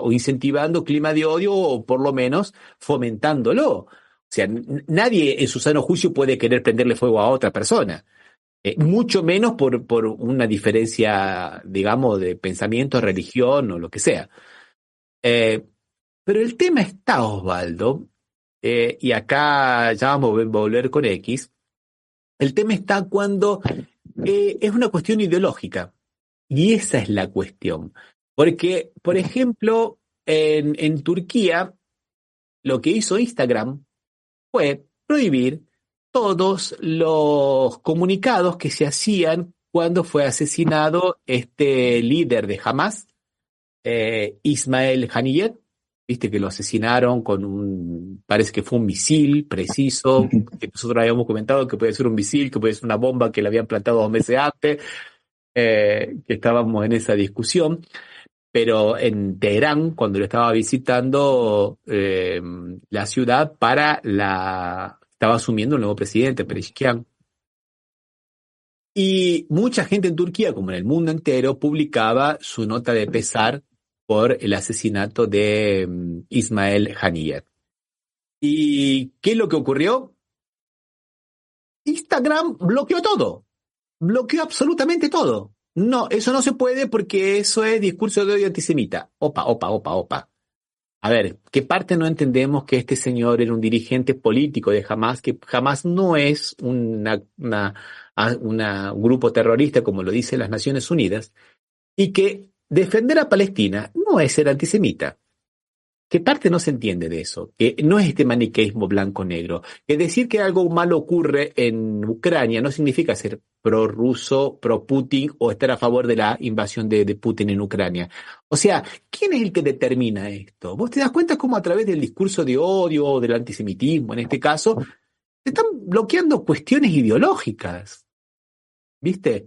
o incentivando clima de odio o por lo menos fomentándolo. O sea, nadie en su sano juicio puede querer prenderle fuego a otra persona. Mucho menos por una diferencia, digamos, de pensamiento, religión o lo que sea. Pero el tema está, Osvaldo, y acá ya vamos a volver con X. El tema está cuando es una cuestión ideológica. Y esa es la cuestión. Porque, por ejemplo, en Turquía, lo que hizo Instagram fue prohibir todos los comunicados que se hacían cuando fue asesinado este líder de Hamas, Ismail Haniyeh. Viste que lo asesinaron con parece que fue un misil preciso, que nosotros habíamos comentado que puede ser un misil, que puede ser una bomba que le habían plantado 2 meses antes, que estábamos en esa discusión. Pero en Teherán, cuando lo estaba visitando la ciudad estaba asumiendo el nuevo presidente, Pezeshkian. Y mucha gente en Turquía, como en el mundo entero, publicaba su nota de pesar por el asesinato de Ismail Haniyeh. ¿Y qué es lo que ocurrió? Instagram bloqueó todo. Bloqueó absolutamente todo. No, eso no se puede porque eso es discurso de odio antisemita. Opa. A ver, ¿qué parte no entendemos que este señor era un dirigente político de Hamas, que Hamas no es un grupo terrorista como lo dicen las Naciones Unidas, y que defender a Palestina no es ser antisemita? ¿Qué parte no se entiende de eso? Que no es este maniqueísmo blanco-negro. Que decir que algo malo ocurre en Ucrania no significa ser pro-ruso, pro-Putin o estar a favor de la invasión de Putin en Ucrania. O sea, ¿quién es el que determina esto? ¿Vos te das cuenta cómo a través del discurso de odio o del antisemitismo, en este caso, se están bloqueando cuestiones ideológicas? ¿Viste?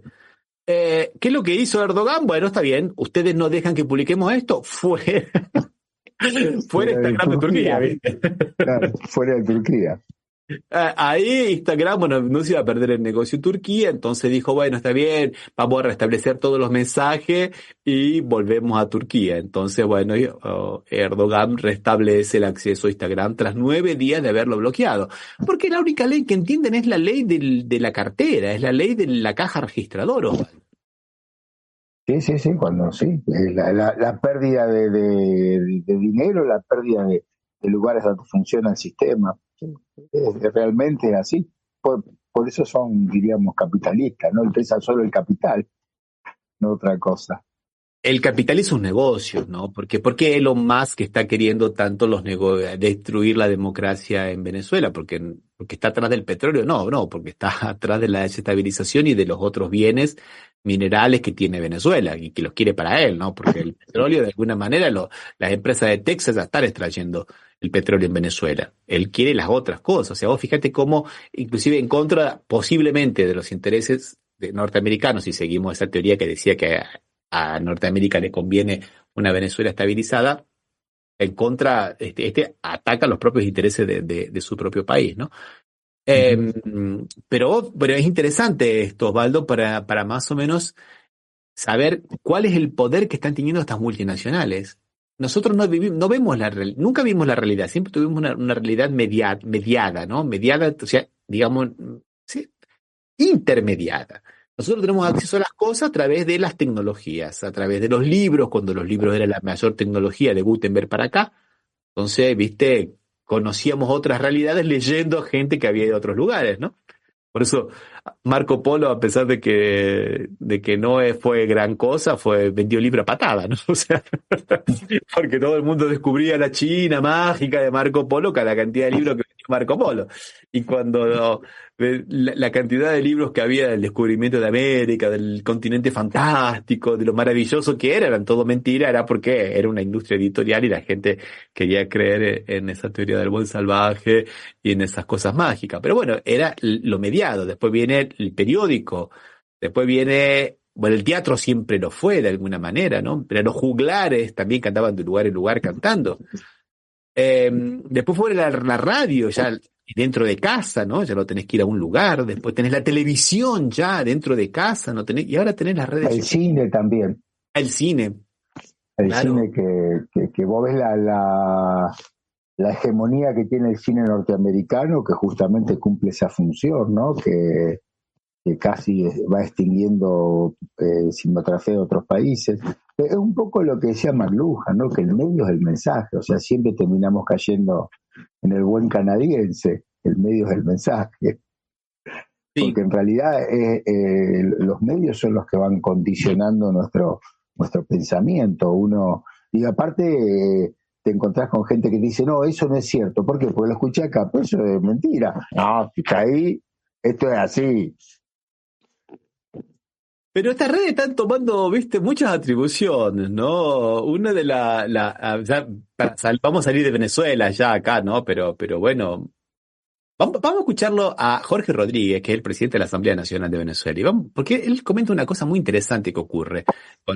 ¿Qué es lo que hizo Erdogan? Bueno, está bien, ustedes no dejan que publiquemos esto. Fuera Instagram de Turquía, ¿viste? Claro, fuera de Turquía. Ahí Instagram, bueno, no se iba a perder el negocio en Turquía, entonces dijo, bueno, está bien, vamos a restablecer todos los mensajes y volvemos a Turquía. Entonces, bueno, Erdogan restablece el acceso a Instagram tras 9 días de haberlo bloqueado. Porque la única ley que entienden es la ley de la cartera, es la ley de la caja registradora. Sí, cuando sí. La pérdida de dinero, la pérdida de lugares donde funciona el sistema. Es realmente así. Por eso son, diríamos, capitalistas, ¿no? Interesa solo el capital, no otra cosa. El capital es un negocio, ¿no? ¿Por qué Elon Musk está queriendo tanto destruir la democracia en Venezuela? ¿Porque está atrás del petróleo? No, porque está atrás de la desestabilización y de los otros bienes minerales que tiene Venezuela y que los quiere para él, ¿no? Porque el petróleo, de alguna manera, las empresas de Texas ya están extrayendo el petróleo en Venezuela. Él quiere las otras cosas. O sea, vos fíjate cómo, inclusive en contra posiblemente de los intereses norteamericanos, si seguimos esa teoría que decía que a Norteamérica le conviene una Venezuela estabilizada, en contra, ataca los propios intereses de su propio país, ¿no? Pero es interesante esto, Osvaldo, para más o menos saber cuál es el poder que están teniendo estas multinacionales. Nosotros no vemos nunca vimos la realidad, siempre tuvimos una realidad mediada, ¿no? Mediada, o sea, digamos, sí, intermediada. Nosotros tenemos acceso a las cosas a través de las tecnologías, a través de los libros, cuando los libros eran la mayor tecnología de Gutenberg para acá. Entonces, viste, conocíamos otras realidades leyendo gente que había de otros lugares, ¿no? Por eso Marco Polo, a pesar de que no fue gran cosa, vendió libro a patada, ¿no? O sea, porque todo el mundo descubría la China mágica de Marco Polo, cada cantidad de libros que vendió Marco Polo. Y cuando la cantidad de libros que había del descubrimiento de América, del continente fantástico, de lo maravilloso que eran todo mentira, era porque era una industria editorial y la gente quería creer en esa teoría del buen salvaje y en esas cosas mágicas. Pero bueno, era lo mediado. Después viene el periódico, después viene, bueno, el teatro siempre lo fue de alguna manera, ¿no? Pero los juglares también cantaban de lugar en lugar cantando. Después fue la radio, ya dentro de casa, ¿no? Ya no tenés que ir a un lugar. Después tenés la televisión ya dentro de casa, no tenés, y ahora tenés las redes sociales. El cine también. El cine. El Claro. cine que vos ves la hegemonía que tiene el cine norteamericano, que justamente cumple esa función, ¿no? Que casi va extinguiendo cinematografía de otros países. Es un poco lo que decía McLuhan, ¿no? Que el medio es el mensaje, o sea, siempre terminamos cayendo en el buen canadiense, el medio es el mensaje. Sí. Porque en realidad los medios son los que van condicionando nuestro pensamiento. Y aparte te encontrás con gente que dice, no, eso no es cierto. ¿Por qué? Porque lo escuché acá, pero eso es mentira. No, está ahí, esto es así. Pero estas redes están tomando, viste, muchas atribuciones, ¿no? Una de vamos a salir de Venezuela ya acá, ¿no? Pero bueno, vamos a escucharlo a Jorge Rodríguez, que es el presidente de la Asamblea Nacional de Venezuela, porque él comenta una cosa muy interesante que ocurre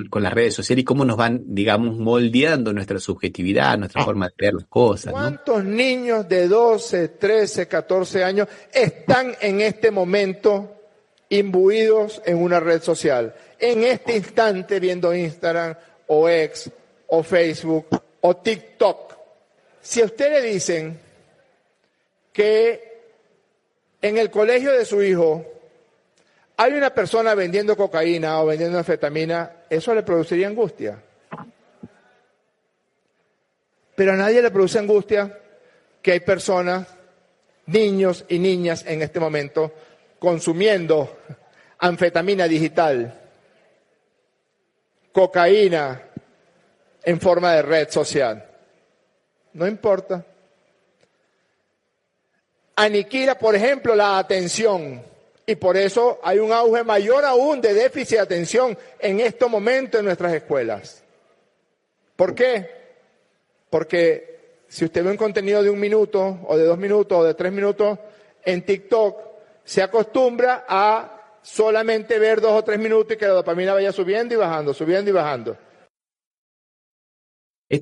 con las redes sociales y cómo nos van, digamos, moldeando nuestra subjetividad, nuestra forma de ver las cosas, ¿no? ¿Cuántos niños de 12, 13, 14 años están en este momento imbuidos en una red social, en este instante viendo Instagram o X o Facebook o TikTok? Si a usted le dicen que en el colegio de su hijo hay una persona vendiendo cocaína o vendiendo anfetamina, eso le produciría angustia. Pero a nadie le produce angustia que hay personas, niños y niñas en este momento, consumiendo anfetamina digital, cocaína en forma de red social. No importa. Aniquila, por ejemplo, la atención. Y por eso hay un auge mayor aún de déficit de atención en estos momentos en nuestras escuelas. ¿Por qué? Porque si usted ve un contenido de 1 minuto, o de 2 minutos, o de 3 minutos en TikTok, se acostumbra a solamente ver 2 o 3 minutos y que la dopamina vaya subiendo y bajando, subiendo y bajando.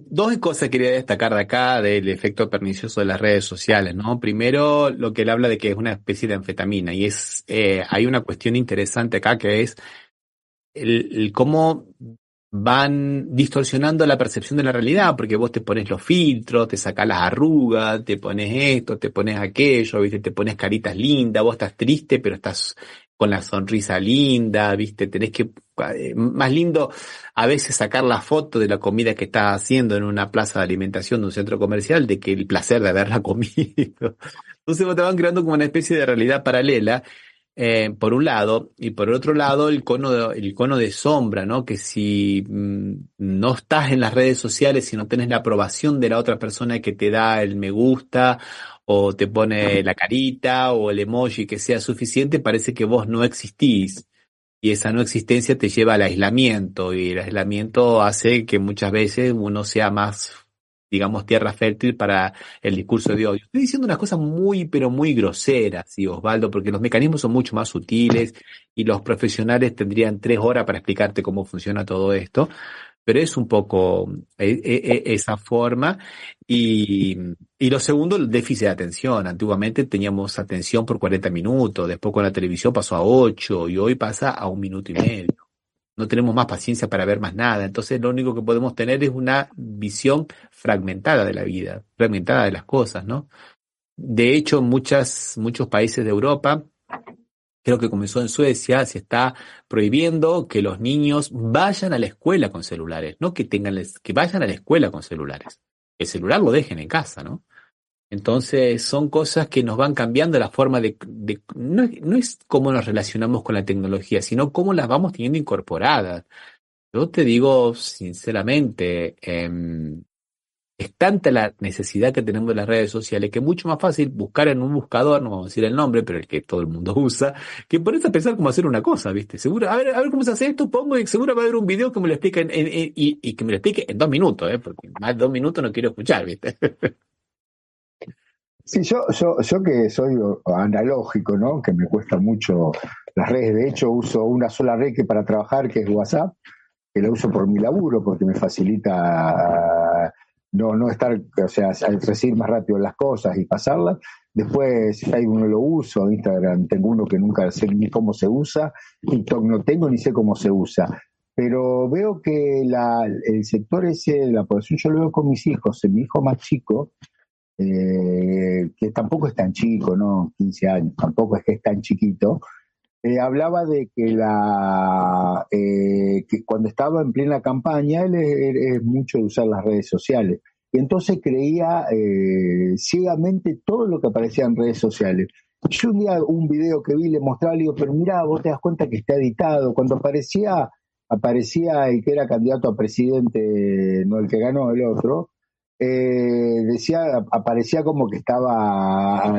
Dos cosas quería destacar de acá del efecto pernicioso de las redes sociales, ¿no? Primero, lo que él habla de que es una especie de anfetamina y hay una cuestión interesante acá que es el cómo van distorsionando la percepción de la realidad, porque vos te pones los filtros, te sacás las arrugas, te pones esto, te pones aquello, ¿viste? Te pones caritas lindas, vos estás triste, pero estás con la sonrisa linda, ¿viste? Tenés que, más lindo a veces sacar la foto de la comida que estás haciendo en una plaza de alimentación de un centro comercial de que el placer de haberla comido. Entonces te van creando como una especie de realidad paralela, por un lado, y por otro lado el cono de sombra, ¿no? Que si no estás en las redes sociales, si no tenés la aprobación de la otra persona que te da el me gusta o te pone la carita o el emoji que sea suficiente, parece que vos no existís. Y esa no existencia te lleva al aislamiento, y el aislamiento hace que muchas veces uno sea más, digamos, tierra fértil para el discurso de odio. Estoy diciendo unas cosas muy, pero muy groseras, ¿sí, Osvaldo? Porque los mecanismos son mucho más sutiles y los profesionales tendrían 3 horas para explicarte cómo funciona todo esto. pero es un poco esa forma. Y lo segundo, el déficit de atención. Antiguamente teníamos atención por 40 minutos, después con la televisión pasó a 8 y hoy pasa a 1 minuto y medio. No tenemos más paciencia para ver más nada. Entonces lo único que podemos tener es una visión fragmentada de la vida, fragmentada de las cosas, ¿no? De hecho, muchos países de Europa, creo que comenzó en Suecia, se está prohibiendo que los niños vayan a la escuela con celulares, no que que vayan a la escuela con celulares. El celular lo dejen en casa, ¿no? Entonces son cosas que nos van cambiando la forma no es cómo nos relacionamos con la tecnología, sino cómo las vamos teniendo incorporadas. Yo te digo sinceramente, es tanta la necesidad que tenemos de las redes sociales que es mucho más fácil buscar en un buscador, no vamos a decir el nombre, pero el que todo el mundo usa, que ponerse a pensar cómo hacer una cosa, ¿viste? Seguro, a ver cómo se hace esto, pongo y seguro va a haber un video que me lo explique y que me lo explique en 2 minutos, porque más de 2 minutos no quiero escuchar, ¿viste? Sí, yo que soy analógico, ¿no? Que me cuesta mucho las redes. De hecho, uso una sola red que para trabajar, que es WhatsApp, que la uso por mi laburo, porque me facilita no estar, o sea, recibir más rápido las cosas y pasarlas. Después Facebook no lo uso, Instagram tengo uno que nunca sé ni cómo se usa, TikTok no tengo ni sé cómo se usa. Pero veo que el sector ese de la población, yo lo veo con mis hijos, mi hijo más chico, que tampoco es tan chico, ¿no? 15 años, tampoco es que es tan chiquito, hablaba de que que cuando estaba en plena campaña, él es mucho de usar las redes sociales, y entonces creía ciegamente todo lo que aparecía en redes sociales. Yo un video que vi le mostraba, le digo, pero mirá, vos te das cuenta que está editado. Cuando aparecía el que era candidato a presidente, no el que ganó, el otro, aparecía como que estaba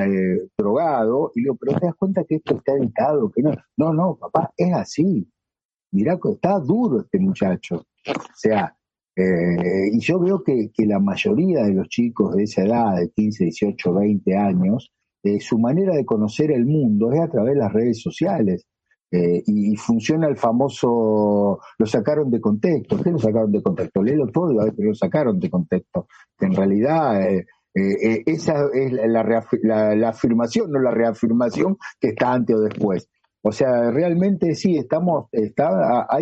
drogado, y digo, pero te das cuenta que esto está editado, que no, papá, es así, mirá que está duro este muchacho, o sea, y yo veo que la mayoría de los chicos de esa edad, de 15, 18, 20 años, su manera de conocer el mundo es a través de las redes sociales. Y funciona el famoso, lo sacaron de contexto. ¿Qué lo sacaron de contexto? Léelo todo y a ver que lo sacaron de contexto. En realidad, esa es la afirmación, no la reafirmación que está antes o después. O sea, realmente sí, hay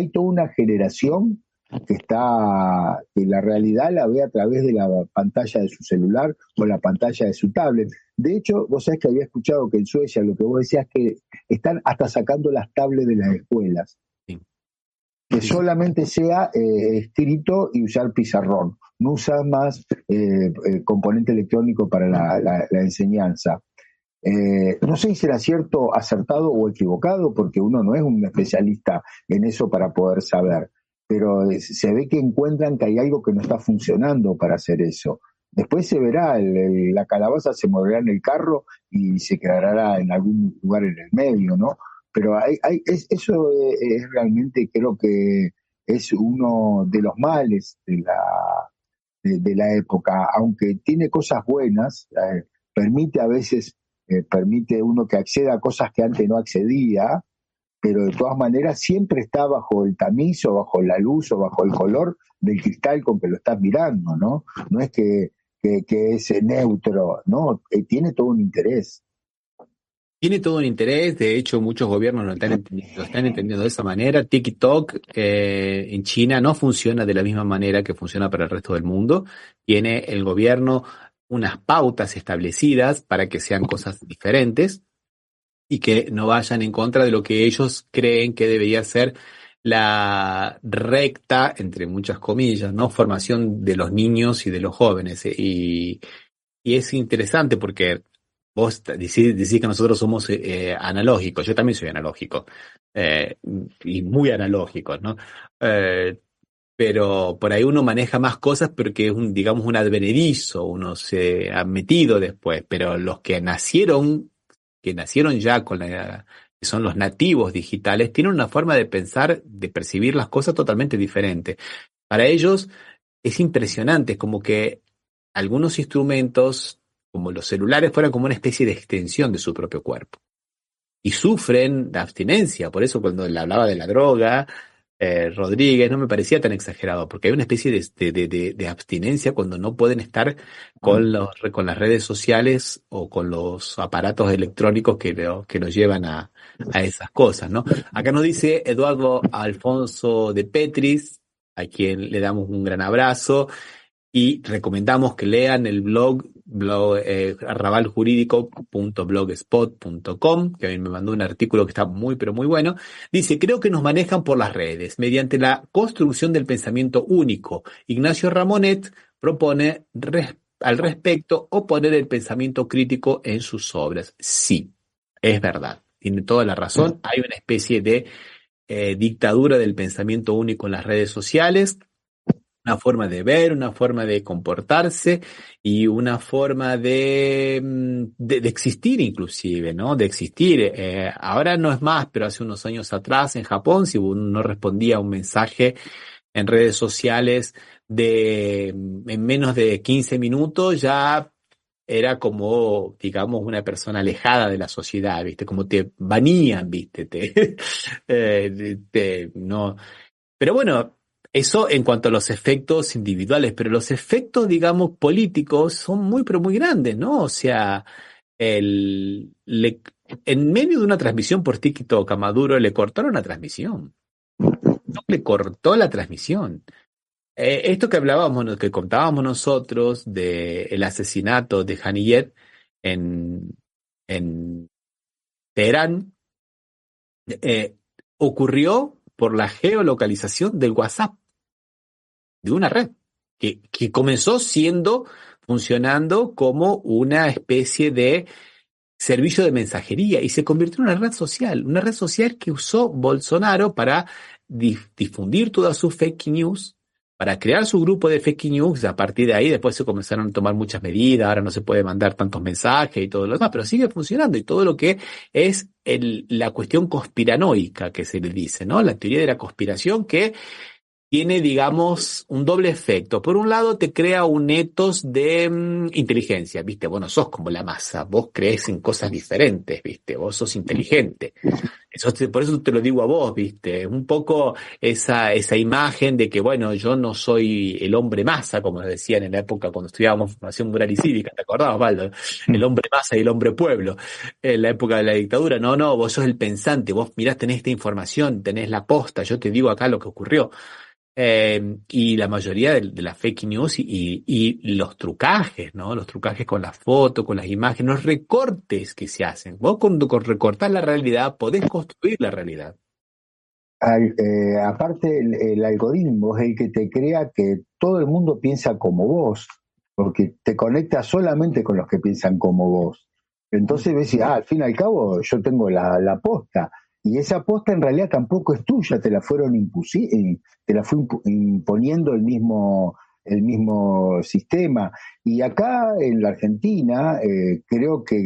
toda una generación que la realidad la ve a través de la pantalla de su celular o la pantalla de su tablet. De hecho, vos sabés que había escuchado que en Suecia lo que vos decías que están hasta sacando las tablets de las escuelas. Sí. Que solamente sea escrito y usar pizarrón. No usar más componente electrónico para la enseñanza. No sé si será cierto, acertado o equivocado, porque uno no es un especialista en eso para poder saber. Pero se ve que encuentran que hay algo que no está funcionando para hacer eso. Después se verá, la calabaza se moverá en el carro y se quedará en algún lugar en el medio, ¿no? Pero eso es realmente, creo que es uno de los males de la época, aunque tiene cosas buenas, permite uno que acceda a cosas que antes no accedía, pero de todas maneras siempre está bajo el tamiz o bajo la luz o bajo el color del cristal con que lo estás mirando, ¿no? No es que es neutro, ¿no? Tiene todo un interés. Tiene todo un interés, de hecho muchos gobiernos lo están entendiendo de esa manera. TikTok en China no funciona de la misma manera que funciona para el resto del mundo. Tiene el gobierno unas pautas establecidas para que sean cosas diferentes y que no vayan en contra de lo que ellos creen que debería ser la recta, entre muchas comillas, ¿no? Formación de los niños y de los jóvenes. Y es interesante porque vos decís que nosotros somos analógicos. Yo también soy analógico. Y muy analógico, ¿no? Pero por ahí uno maneja más cosas porque es digamos un advenedizo, uno se ha metido después. Pero los que nacieron ya que son los nativos digitales, tienen una forma de pensar, de percibir las cosas totalmente diferente. Para ellos es impresionante, es como que algunos instrumentos, como los celulares, fueran como una especie de extensión de su propio cuerpo. Y sufren de abstinencia, por eso cuando le hablaba de la droga, Rodríguez, no me parecía tan exagerado, porque hay una especie de abstinencia cuando no pueden estar con las redes sociales o con los aparatos electrónicos que los llevan a esas cosas, ¿no? Acá nos dice Eduardo Alfonso de Petris, a quien le damos un gran abrazo, y recomendamos que lean el blog arrabaljurídico.blogspot.com, que a mí me mandó un artículo que está muy, pero muy bueno. Dice, creo que nos manejan por las redes, mediante la construcción del pensamiento único. Ignacio Ramonet propone al respecto oponer el pensamiento crítico en sus obras. Sí, es verdad, tiene toda la razón. Hay una especie de dictadura del pensamiento único en las redes sociales, una forma de ver, una forma de comportarse y una forma de existir inclusive, ¿no? De existir. Ahora no es más, pero hace unos años atrás en Japón, si uno no respondía a un mensaje en redes sociales en menos de 15 minutos, ya era como, digamos, una persona alejada de la sociedad, ¿viste? Como te banían, ¿viste? No. Pero bueno, eso en cuanto a los efectos individuales, pero los efectos, digamos, políticos son muy, pero muy grandes, ¿no? O sea, en medio de una transmisión por TikTok a Maduro le cortaron la transmisión. No le cortó la transmisión. Esto que hablábamos, que contábamos nosotros del asesinato de Haniyeh en Teherán, ocurrió por la geolocalización del WhatsApp, de una red, que comenzó funcionando como una especie de servicio de mensajería y se convirtió en una red social que usó Bolsonaro para difundir todas sus fake news, para crear su grupo de fake news. A partir de ahí después se comenzaron a tomar muchas medidas, ahora no se puede mandar tantos mensajes y todo lo demás, pero sigue funcionando, y todo lo que es la cuestión conspiranoica que se le dice, ¿no? La teoría de la conspiración, que tiene, digamos, un doble efecto. Por un lado, te crea un ethos de inteligencia, ¿viste? Vos no sos como la masa, vos crees en cosas diferentes, ¿viste? Vos sos inteligente. Por eso te lo digo a vos, ¿viste? Un poco esa imagen de que, bueno, yo no soy el hombre masa, como decían en la época cuando estudiábamos formación moral y cívica, ¿te acordás, Osvaldo? El hombre masa y el hombre pueblo, en la época de la dictadura. No, vos sos el pensante, vos mirás, tenés esta información, tenés la posta, yo te digo acá lo que ocurrió. Y la mayoría de las fake news y los trucajes, ¿no? Los trucajes con las fotos, con las imágenes, los recortes que se hacen. Vos con recortar la realidad podés construir la realidad. Aparte, el algoritmo es el que te crea que todo el mundo piensa como vos, porque te conecta solamente con los que piensan como vos. Entonces ves, al fin y al cabo yo tengo la posta. Y esa posta en realidad tampoco es tuya, te la fue imponiendo el mismo sistema. Y acá en la Argentina, creo que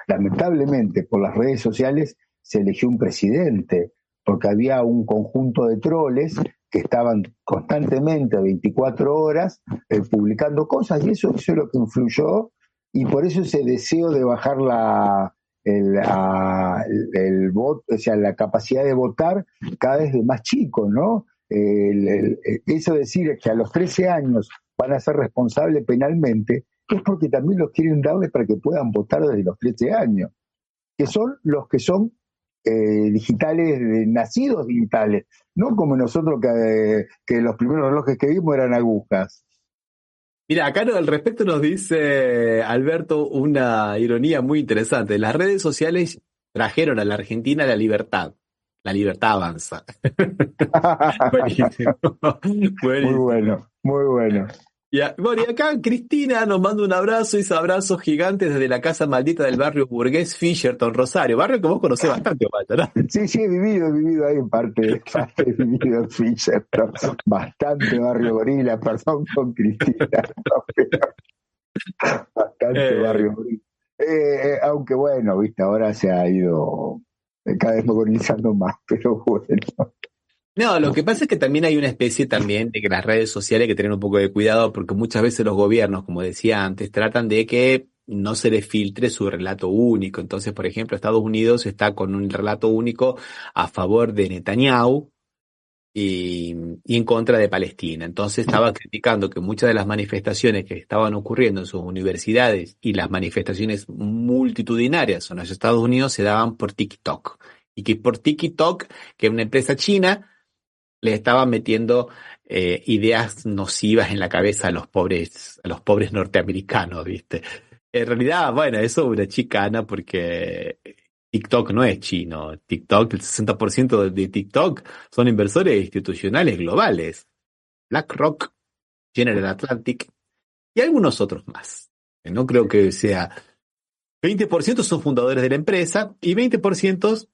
lamentablemente por las redes sociales se eligió un presidente, porque había un conjunto de troles que estaban constantemente 24 horas publicando cosas, y eso es lo que influyó, y por eso ese deseo de bajar el voto, o sea, la capacidad de votar cada vez de más chico, ¿no? Eso decir que a los 13 años van a ser responsables penalmente es porque también los quieren darles para que puedan votar desde los 13 años, que son los que son digitales, nacidos digitales, no como nosotros que los primeros relojes que vimos eran agujas. Mira, acá al respecto nos dice Alberto una ironía muy interesante. Las redes sociales trajeron a la Argentina la libertad. La libertad avanza. Buenísimo. Muy bueno. Y acá Cristina nos manda un abrazo, y abrazos gigantes desde la casa maldita del barrio burgués Fisherton, Rosario. Barrio que vos conocés bastante, Walter, ¿no? Sí, he vivido ahí en parte he vivido en Fisherton. Bastante barrio gorila, perdón con Cristina. Bastante barrio gorila. Aunque bueno, viste, ahora se ha ido cada vez modernizando más, pero bueno. No, lo que pasa es que también hay una especie también de que las redes sociales hay que tener un poco de cuidado, porque muchas veces los gobiernos, como decía antes, tratan de que no se le filtre su relato único. Entonces, por ejemplo, Estados Unidos está con un relato único a favor de Netanyahu y en contra de Palestina. Entonces estaba criticando que muchas de las manifestaciones que estaban ocurriendo en sus universidades y las manifestaciones multitudinarias en los Estados Unidos se daban por TikTok. Y que por TikTok, que es una empresa china, le estaba metiendo ideas nocivas en la cabeza a los pobres norteamericanos, ¿viste? En realidad, bueno, eso es una chicana porque TikTok no es chino. TikTok, el 60% de TikTok son inversores institucionales globales. BlackRock, General Atlantic y algunos otros más. No creo que sea... 20% son fundadores de la empresa y 20%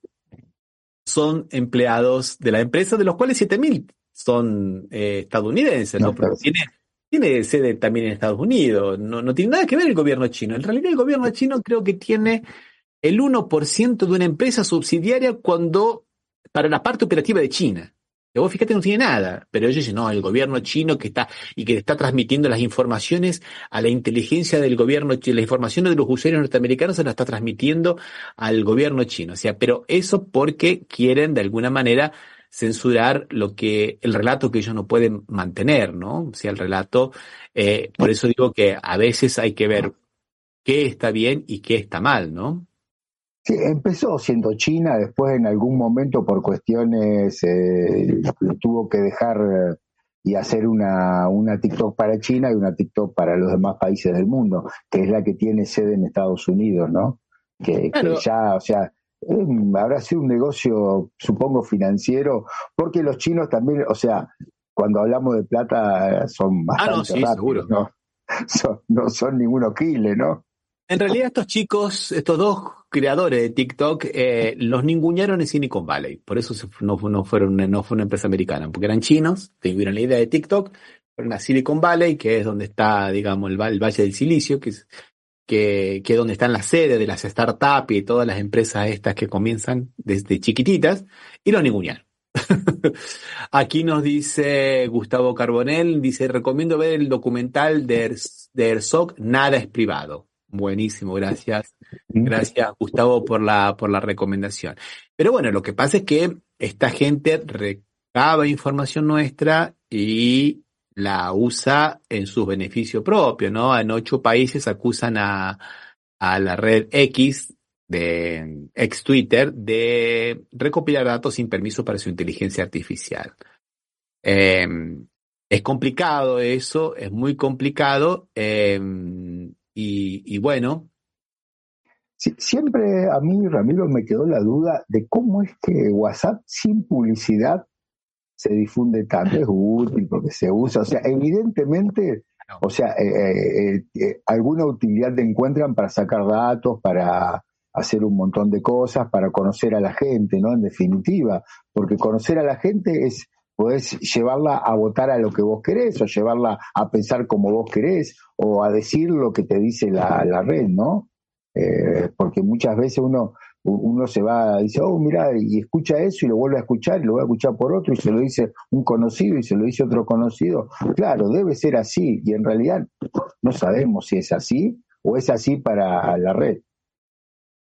son empleados de la empresa, de los cuales 7.000 son estadounidenses, ¿no? Porque tiene sede también en Estados Unidos. No tiene nada que ver el gobierno chino. En realidad el gobierno chino creo que tiene el 1% de una empresa subsidiaria para la parte operativa de China. Que vos fíjate, no tiene nada. Pero ellos dicen, no, el gobierno chino que está transmitiendo las informaciones a la inteligencia del gobierno chino, la información de los usuarios norteamericanos se la está transmitiendo al gobierno chino. O sea, pero eso porque quieren de alguna manera censurar el relato que ellos no pueden mantener, ¿no? O sea, el relato, por eso digo que a veces hay que ver qué está bien y qué está mal, ¿no? Sí, empezó siendo China, después en algún momento por cuestiones tuvo que dejar y hacer una TikTok para China y una TikTok para los demás países del mundo, que es la que tiene sede en Estados Unidos, ¿no? Claro. Que ya, o sea, habrá sido un negocio, supongo, financiero, porque los chinos también, o sea, cuando hablamos de plata son bastante sí, rápidos, seguro. ¿no? No son ninguno quile, ¿no? En realidad estos dos creadores de TikTok, los ningunearon en Silicon Valley. Por eso no fue una empresa americana, porque eran chinos, tuvieron la idea de TikTok, fueron a Silicon Valley, que es donde está, digamos, el Valle del Silicio, que es donde están las sedes de las startups y todas las empresas estas que comienzan desde chiquititas, y los ningunearon. Aquí nos dice Gustavo Carbonell, dice, recomiendo ver el documental de Herzog, Nada es privado. Buenísimo, gracias. Gracias, Gustavo, por la recomendación. Pero bueno, lo que pasa es que esta gente recaba información nuestra y la usa en su beneficio propio, ¿no? En 8 países acusan a la red X, de ex Twitter, de recopilar datos sin permiso para su inteligencia artificial. Es complicado eso, es muy complicado. Y bueno. Sí, siempre a mí, Ramiro, me quedó la duda de cómo es que WhatsApp sin publicidad se difunde tanto. Es útil porque se usa, o sea, evidentemente, o sea, alguna utilidad te encuentran para sacar datos, para hacer un montón de cosas, para conocer a la gente, ¿no? En definitiva, porque conocer a la gente es... Podés llevarla a votar a lo que vos querés, o llevarla a pensar como vos querés, o a decir lo que te dice la red, ¿no? Porque muchas veces uno se va, dice, oh, mirá, y escucha eso, y lo vuelve a escuchar, y lo vuelve a escuchar por otro, y se lo dice un conocido, y se lo dice otro conocido. Claro, debe ser así, y en realidad no sabemos si es así, o es así para la red.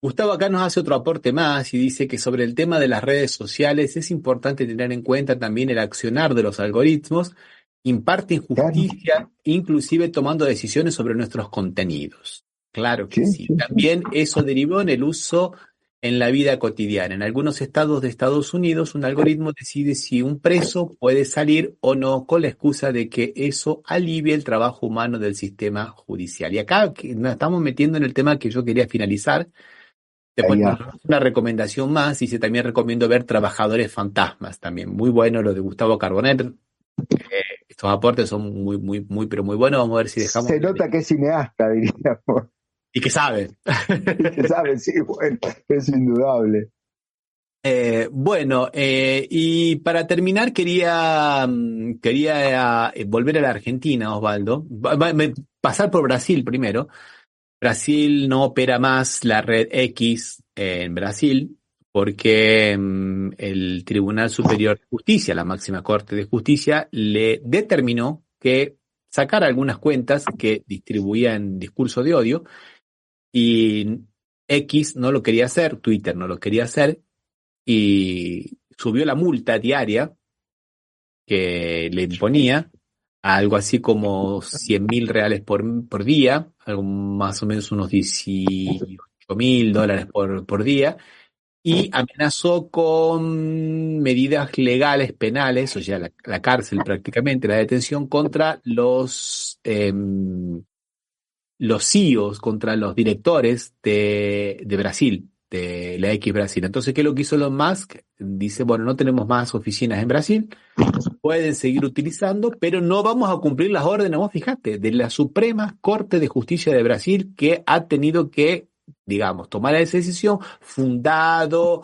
Gustavo acá nos hace otro aporte más y dice que sobre el tema de las redes sociales es importante tener en cuenta también el accionar de los algoritmos, imparten justicia, inclusive tomando decisiones sobre nuestros contenidos. Claro que sí. También eso derivó en el uso en la vida cotidiana. En algunos estados de Estados Unidos, un algoritmo decide si un preso puede salir o no con la excusa de que eso alivie el trabajo humano del sistema judicial. Y acá nos estamos metiendo en el tema que yo quería finalizar. Después una recomendación más, dice, también recomiendo ver Trabajadores Fantasmas, también muy bueno lo de Gustavo Carbonell. Estos aportes son muy, pero muy buenos. Vamos a ver si dejamos... Se nota que es cineasta, diríamos. Y que sabe. Y que sabe, sí, bueno, es indudable. Y para terminar quería volver a la Argentina, Osvaldo. Pasar por Brasil primero. Brasil no opera más la red X en Brasil porque el Tribunal Superior de Justicia, la máxima corte de justicia, le determinó que sacara algunas cuentas que distribuían discurso de odio y X no lo quería hacer, Twitter no lo quería hacer, y subió la multa diaria que le imponía a algo así como 100.000 reales por día, algo más o menos unos $18.000 por día, y amenazó con medidas legales penales, o sea, la cárcel prácticamente, la detención contra los CEOs, contra los directores de Brasil, de la X Brasil. Entonces, ¿qué es lo que hizo Elon Musk? Dice, bueno, no tenemos más oficinas en Brasil, pueden seguir utilizando, pero no vamos a cumplir las órdenes, vos fíjate, de la Suprema Corte de Justicia de Brasil, que ha tenido que, digamos, tomar esa decisión, fundado,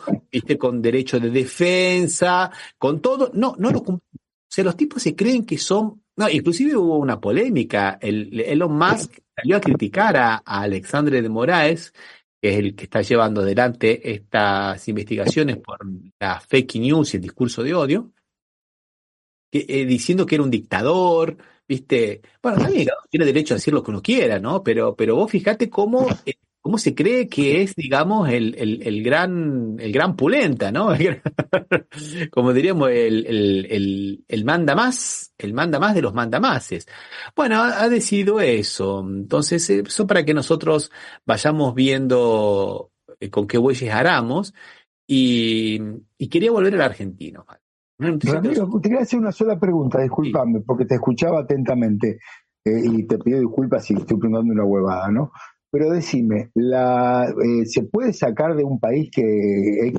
con derecho de defensa, con todo, no lo cumplen. O sea, los tipos se creen que son, no, inclusive hubo una polémica, Elon Musk salió a criticar a Alexandre de Moraes, que es el que está llevando adelante estas investigaciones por la fake news y el discurso de odio, diciendo que era un dictador, ¿viste? Bueno, también cada uno tiene derecho a decir lo que uno quiera, ¿no? Pero vos fíjate cómo se cree que es, digamos, el gran pulenta, ¿no? Como diríamos, el manda más de los mandamases. Bueno, ha decidido eso. Entonces, eso para que nosotros vayamos viendo con qué bueyes aramos. Y quería volver al argentino. Ramiro, te quería hacer una sola pregunta, discúlpame, porque te escuchaba atentamente y te pido disculpas si estoy preguntando una huevada, ¿no? Pero decime, ¿se puede sacar de un país que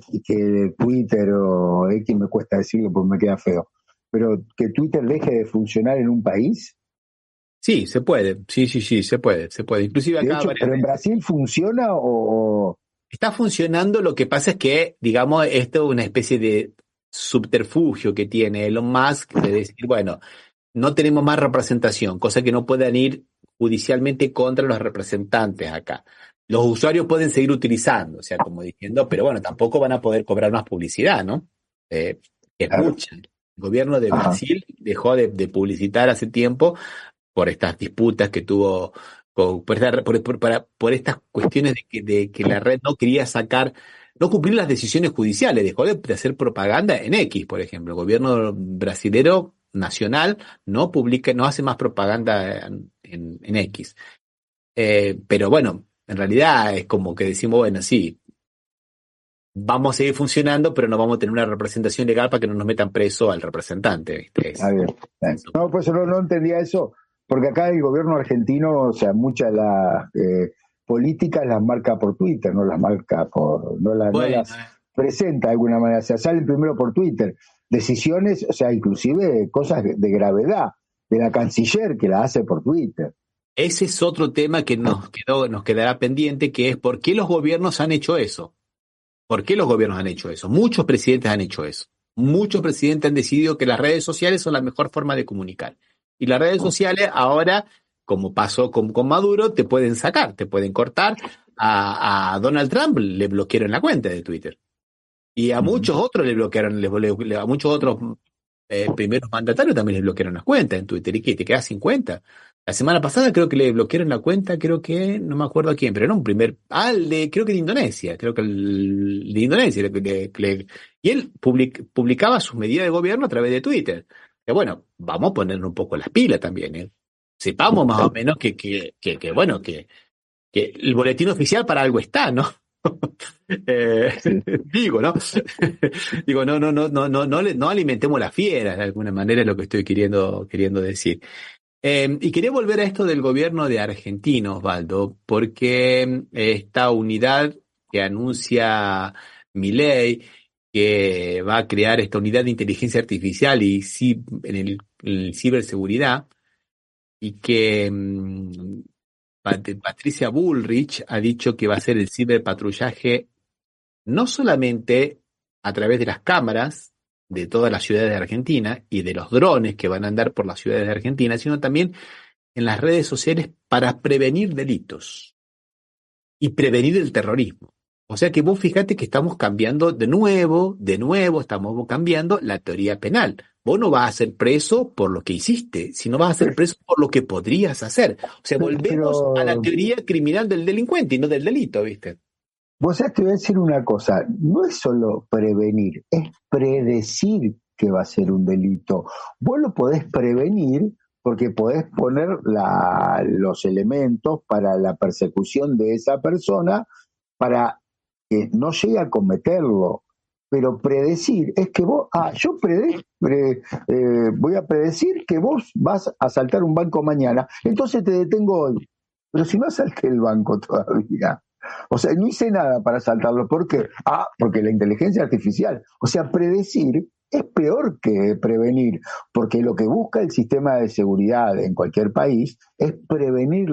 Twitter o X, me cuesta decirlo porque me queda feo, pero que Twitter deje de funcionar en un país? Sí, se puede, sí, se puede. Inclusive acá... De hecho, ¿pero en Brasil funciona o...? Está funcionando, lo que pasa es que, digamos, esto es una especie de subterfugio que tiene Elon Musk de decir, bueno, no tenemos más representación, cosa que no puedan ir judicialmente contra los representantes acá. Los usuarios pueden seguir utilizando, o sea, como diciendo, pero bueno, tampoco van a poder cobrar más publicidad, ¿no? Es mucha. El gobierno de Brasil dejó de publicitar hace tiempo por estas disputas que tuvo, por estas cuestiones de que la red no quería no cumplir las decisiones judiciales, dejó de hacer propaganda en X, por ejemplo. El gobierno brasilero nacional no hace más propaganda en X. Pero bueno, en realidad es como que decimos, bueno, sí, vamos a seguir funcionando, pero no vamos a tener una representación legal para que no nos metan preso al representante, ¿viste? No, pues no entendía eso, porque acá el gobierno argentino, o sea, muchas de las políticas las marca por Twitter, no las presenta de alguna manera, o sea, salen primero por Twitter. Decisiones, o sea, inclusive cosas de gravedad de la canciller que la hace por Twitter. Ese es otro tema que nos quedará pendiente, que es ¿por qué los gobiernos han hecho eso? ¿Por qué los gobiernos han hecho eso? Muchos presidentes han hecho eso. Muchos presidentes han decidido que las redes sociales son la mejor forma de comunicar. Y las redes sociales ahora, como pasó con Maduro, te pueden sacar, te pueden cortar. A Donald Trump le bloquearon la cuenta de Twitter. Y a muchos otros le bloquearon, a muchos otros primeros mandatarios también les bloquearon las cuentas en Twitter. ¿Y qué? ¿Te quedas sin cuenta? La semana pasada creo que le bloquearon la cuenta, no me acuerdo a quién, pero era un creo que de Indonesia, de Indonesia. Y él publicaba sus medidas de gobierno a través de Twitter. Que bueno, vamos a ponernos un poco las pilas también, ¿eh? Sepamos más o menos que el boletín oficial para algo está, ¿no? Digo, ¿no? Digo, no alimentemos las fieras, de alguna manera es lo que estoy queriendo decir. Y quería volver a esto del gobierno de Argentina, Osvaldo, porque esta unidad que anuncia Milei, que va a crear esta unidad de inteligencia artificial y en el ciberseguridad, y que Patricia Bullrich ha dicho que va a ser el ciberpatrullaje no solamente a través de las cámaras de todas las ciudades de Argentina y de los drones que van a andar por las ciudades de Argentina, sino también en las redes sociales para prevenir delitos y prevenir el terrorismo. O sea que vos fíjate que estamos cambiando de nuevo, estamos cambiando la teoría penal. Vos no vas a ser preso por lo que hiciste, sino vas a ser preso por lo que podrías hacer. O sea, volvemos a la teoría criminal del delincuente y no del delito, ¿viste? Vos sabés, te voy a decir una cosa, no es solo prevenir, es predecir que va a ser un delito. Vos lo podés prevenir porque podés poner los elementos para la persecución de esa persona para que no llegue a cometerlo. Pero predecir es que vos, voy a predecir que vos vas a asaltar un banco mañana, entonces te detengo hoy. Pero si no asalté el banco todavía. O sea, no hice nada para asaltarlo. ¿Por qué? Porque la inteligencia artificial. O sea, predecir es peor que prevenir, porque lo que busca el sistema de seguridad en cualquier país es prevenir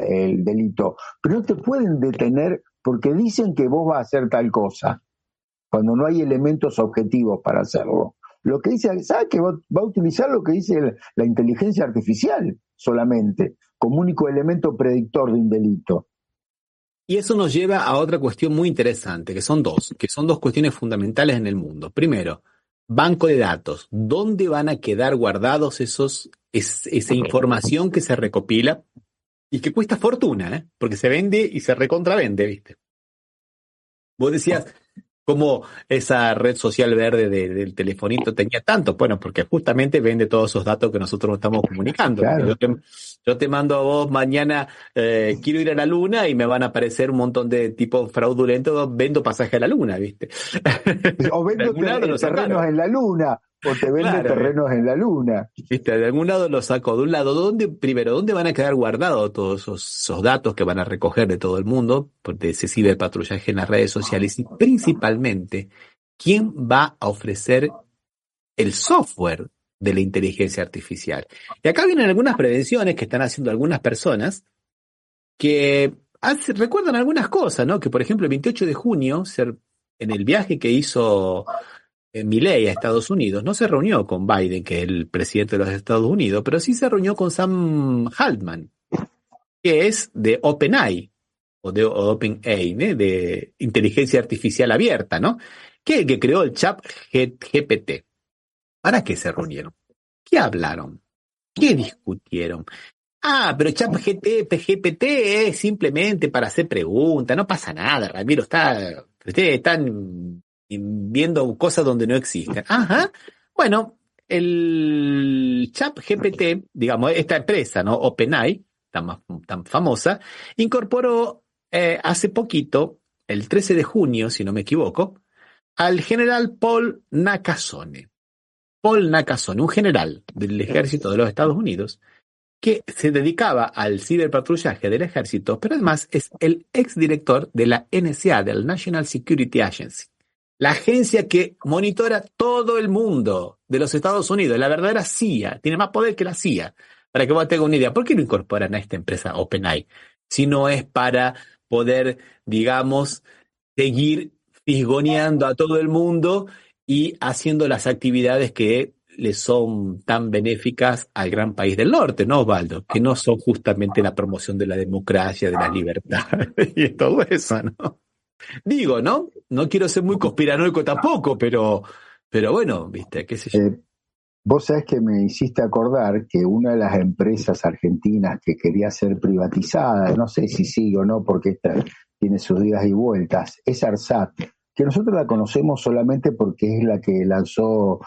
el delito. Pero no te pueden detener porque dicen que vos vas a hacer tal cosa, cuando no hay elementos objetivos para hacerlo. Lo que dice, ¿sabes que va a utilizar lo que dice la inteligencia artificial solamente, como único elemento predictor de un delito? Y eso nos lleva a otra cuestión muy interesante, que son dos cuestiones fundamentales en el mundo. Primero, banco de datos. ¿Dónde van a quedar guardados esa información que se recopila y que cuesta fortuna, porque se vende y se recontravende, ¿viste? Vos decías, ¿cómo esa red social verde del telefonito tenía tanto? Bueno, porque justamente vende todos esos datos que nosotros estamos comunicando. Claro. Yo te mando a vos mañana, quiero ir a la luna y me van a aparecer un montón de tipos fraudulentos, vendo pasaje a la luna, ¿viste? O vendo terrenos en la luna, o te vende terrenos en la luna. ¿Viste? De algún lado lo saco. De un lado, ¿dónde van a quedar guardados todos esos datos que van a recoger de todo el mundo por ese ciberpatrullaje en las redes sociales? Y principalmente, ¿quién va a ofrecer el software de la inteligencia artificial? Y acá vienen algunas prevenciones que están haciendo algunas personas que recuerdan algunas cosas, ¿no? Que por ejemplo el 28 de junio, en el viaje que hizo Milei a Estados Unidos, no se reunió con Biden, que es el presidente de los Estados Unidos, pero sí se reunió con Sam Altman, que es de OpenAI, o de OpenAI, de inteligencia artificial abierta, ¿no? Que creó el chat GPT. ¿Para qué se reunieron? ¿Qué hablaron? ¿Qué discutieron? Pero chat GPT es simplemente para hacer preguntas, no pasa nada, Ramiro, ustedes están viendo cosas donde no existen. Bueno, el chat GPT, digamos, esta empresa, ¿no? OpenAI, tan famosa, incorporó hace poquito, el 13 de junio, si no me equivoco, al general Paul Nakasone. Paul Nakasone, un general del ejército de los Estados Unidos, que se dedicaba al ciberpatrullaje del ejército, pero además es el exdirector de la NSA, del National Security Agency, la agencia que monitora todo el mundo de los Estados Unidos, la verdadera CIA, tiene más poder que la CIA. Para que vos tengas una idea, ¿por qué no incorporan a esta empresa OpenAI? Si no es para poder, digamos, seguir fisgoneando a todo el mundo y haciendo las actividades que le son tan benéficas al gran país del norte, ¿no, Osvaldo? Que no son justamente la promoción de la democracia, de la libertad y todo eso, ¿no? Digo, ¿no? No quiero ser muy conspiranoico tampoco, pero bueno, viste, qué sé yo. Vos sabés que me hiciste acordar que una de las empresas argentinas que quería ser privatizada, no sé si sigue o no, porque esta tiene sus días y vueltas, es ARSAT, que nosotros la conocemos solamente porque es la que lanzó,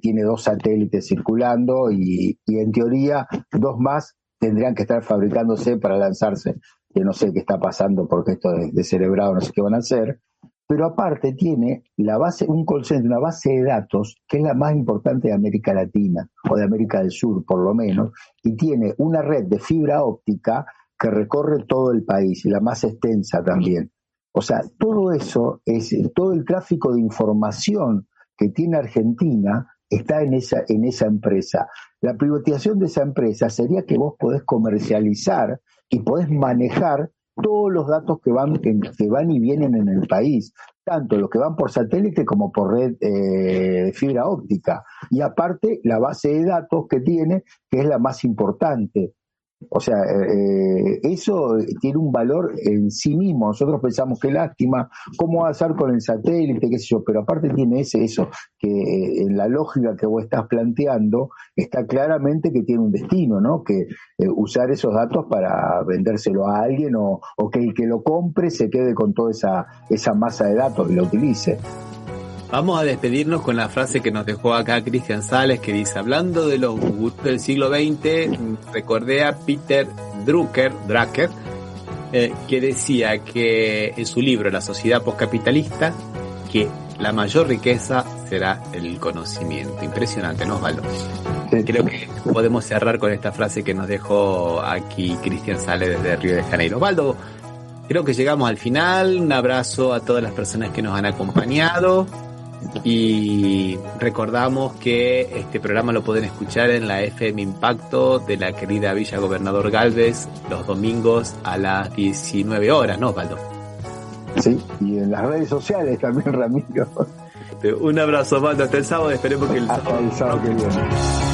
tiene 2 satélites circulando y en teoría 2 más tendrían que estar fabricándose para lanzarse, que no sé qué está pasando porque esto de cerebrado no sé qué van a hacer, pero aparte tiene la base, un call center, una base de datos que es la más importante de América Latina, o de América del Sur por lo menos, y tiene una red de fibra óptica que recorre todo el país, y la más extensa también. O sea, todo eso, todo el tráfico de información que tiene Argentina está en esa empresa. La privatización de esa empresa sería que vos podés comercializar y podés manejar todos los datos que van y vienen en el país, tanto los que van por satélite como por red fibra óptica. Y aparte, la base de datos que tiene, que es la más importante. O sea, eso tiene un valor en sí mismo. Nosotros pensamos que lástima, ¿cómo va a ser con el satélite, qué sé yo? Pero aparte tiene eso, que en la lógica que vos estás planteando está claramente que tiene un destino, ¿no? Que usar esos datos para vendérselo a alguien o que el que lo compre se quede con toda esa masa de datos y lo utilice. Vamos a despedirnos con la frase que nos dejó acá Cristian Sales, que dice: hablando de los gurús del siglo XX, recordé a Peter Drucker, que decía que en su libro La sociedad postcapitalista, que la mayor riqueza será el conocimiento. Impresionante, ¿no, Osvaldo? Sí. Creo que podemos cerrar con esta frase que nos dejó aquí Cristian Sales desde Río de Janeiro. Osvaldo, creo que llegamos al final. Un abrazo a todas las personas que nos han acompañado. Y recordamos que este programa lo pueden escuchar en la FM Impacto de la querida Villa Gobernador Gálvez los domingos a las 19 horas, ¿no, Osvaldo? Sí, y en las redes sociales también, Ramiro. Un abrazo, Osvaldo, hasta el sábado, esperemos que hasta el sábado que viene.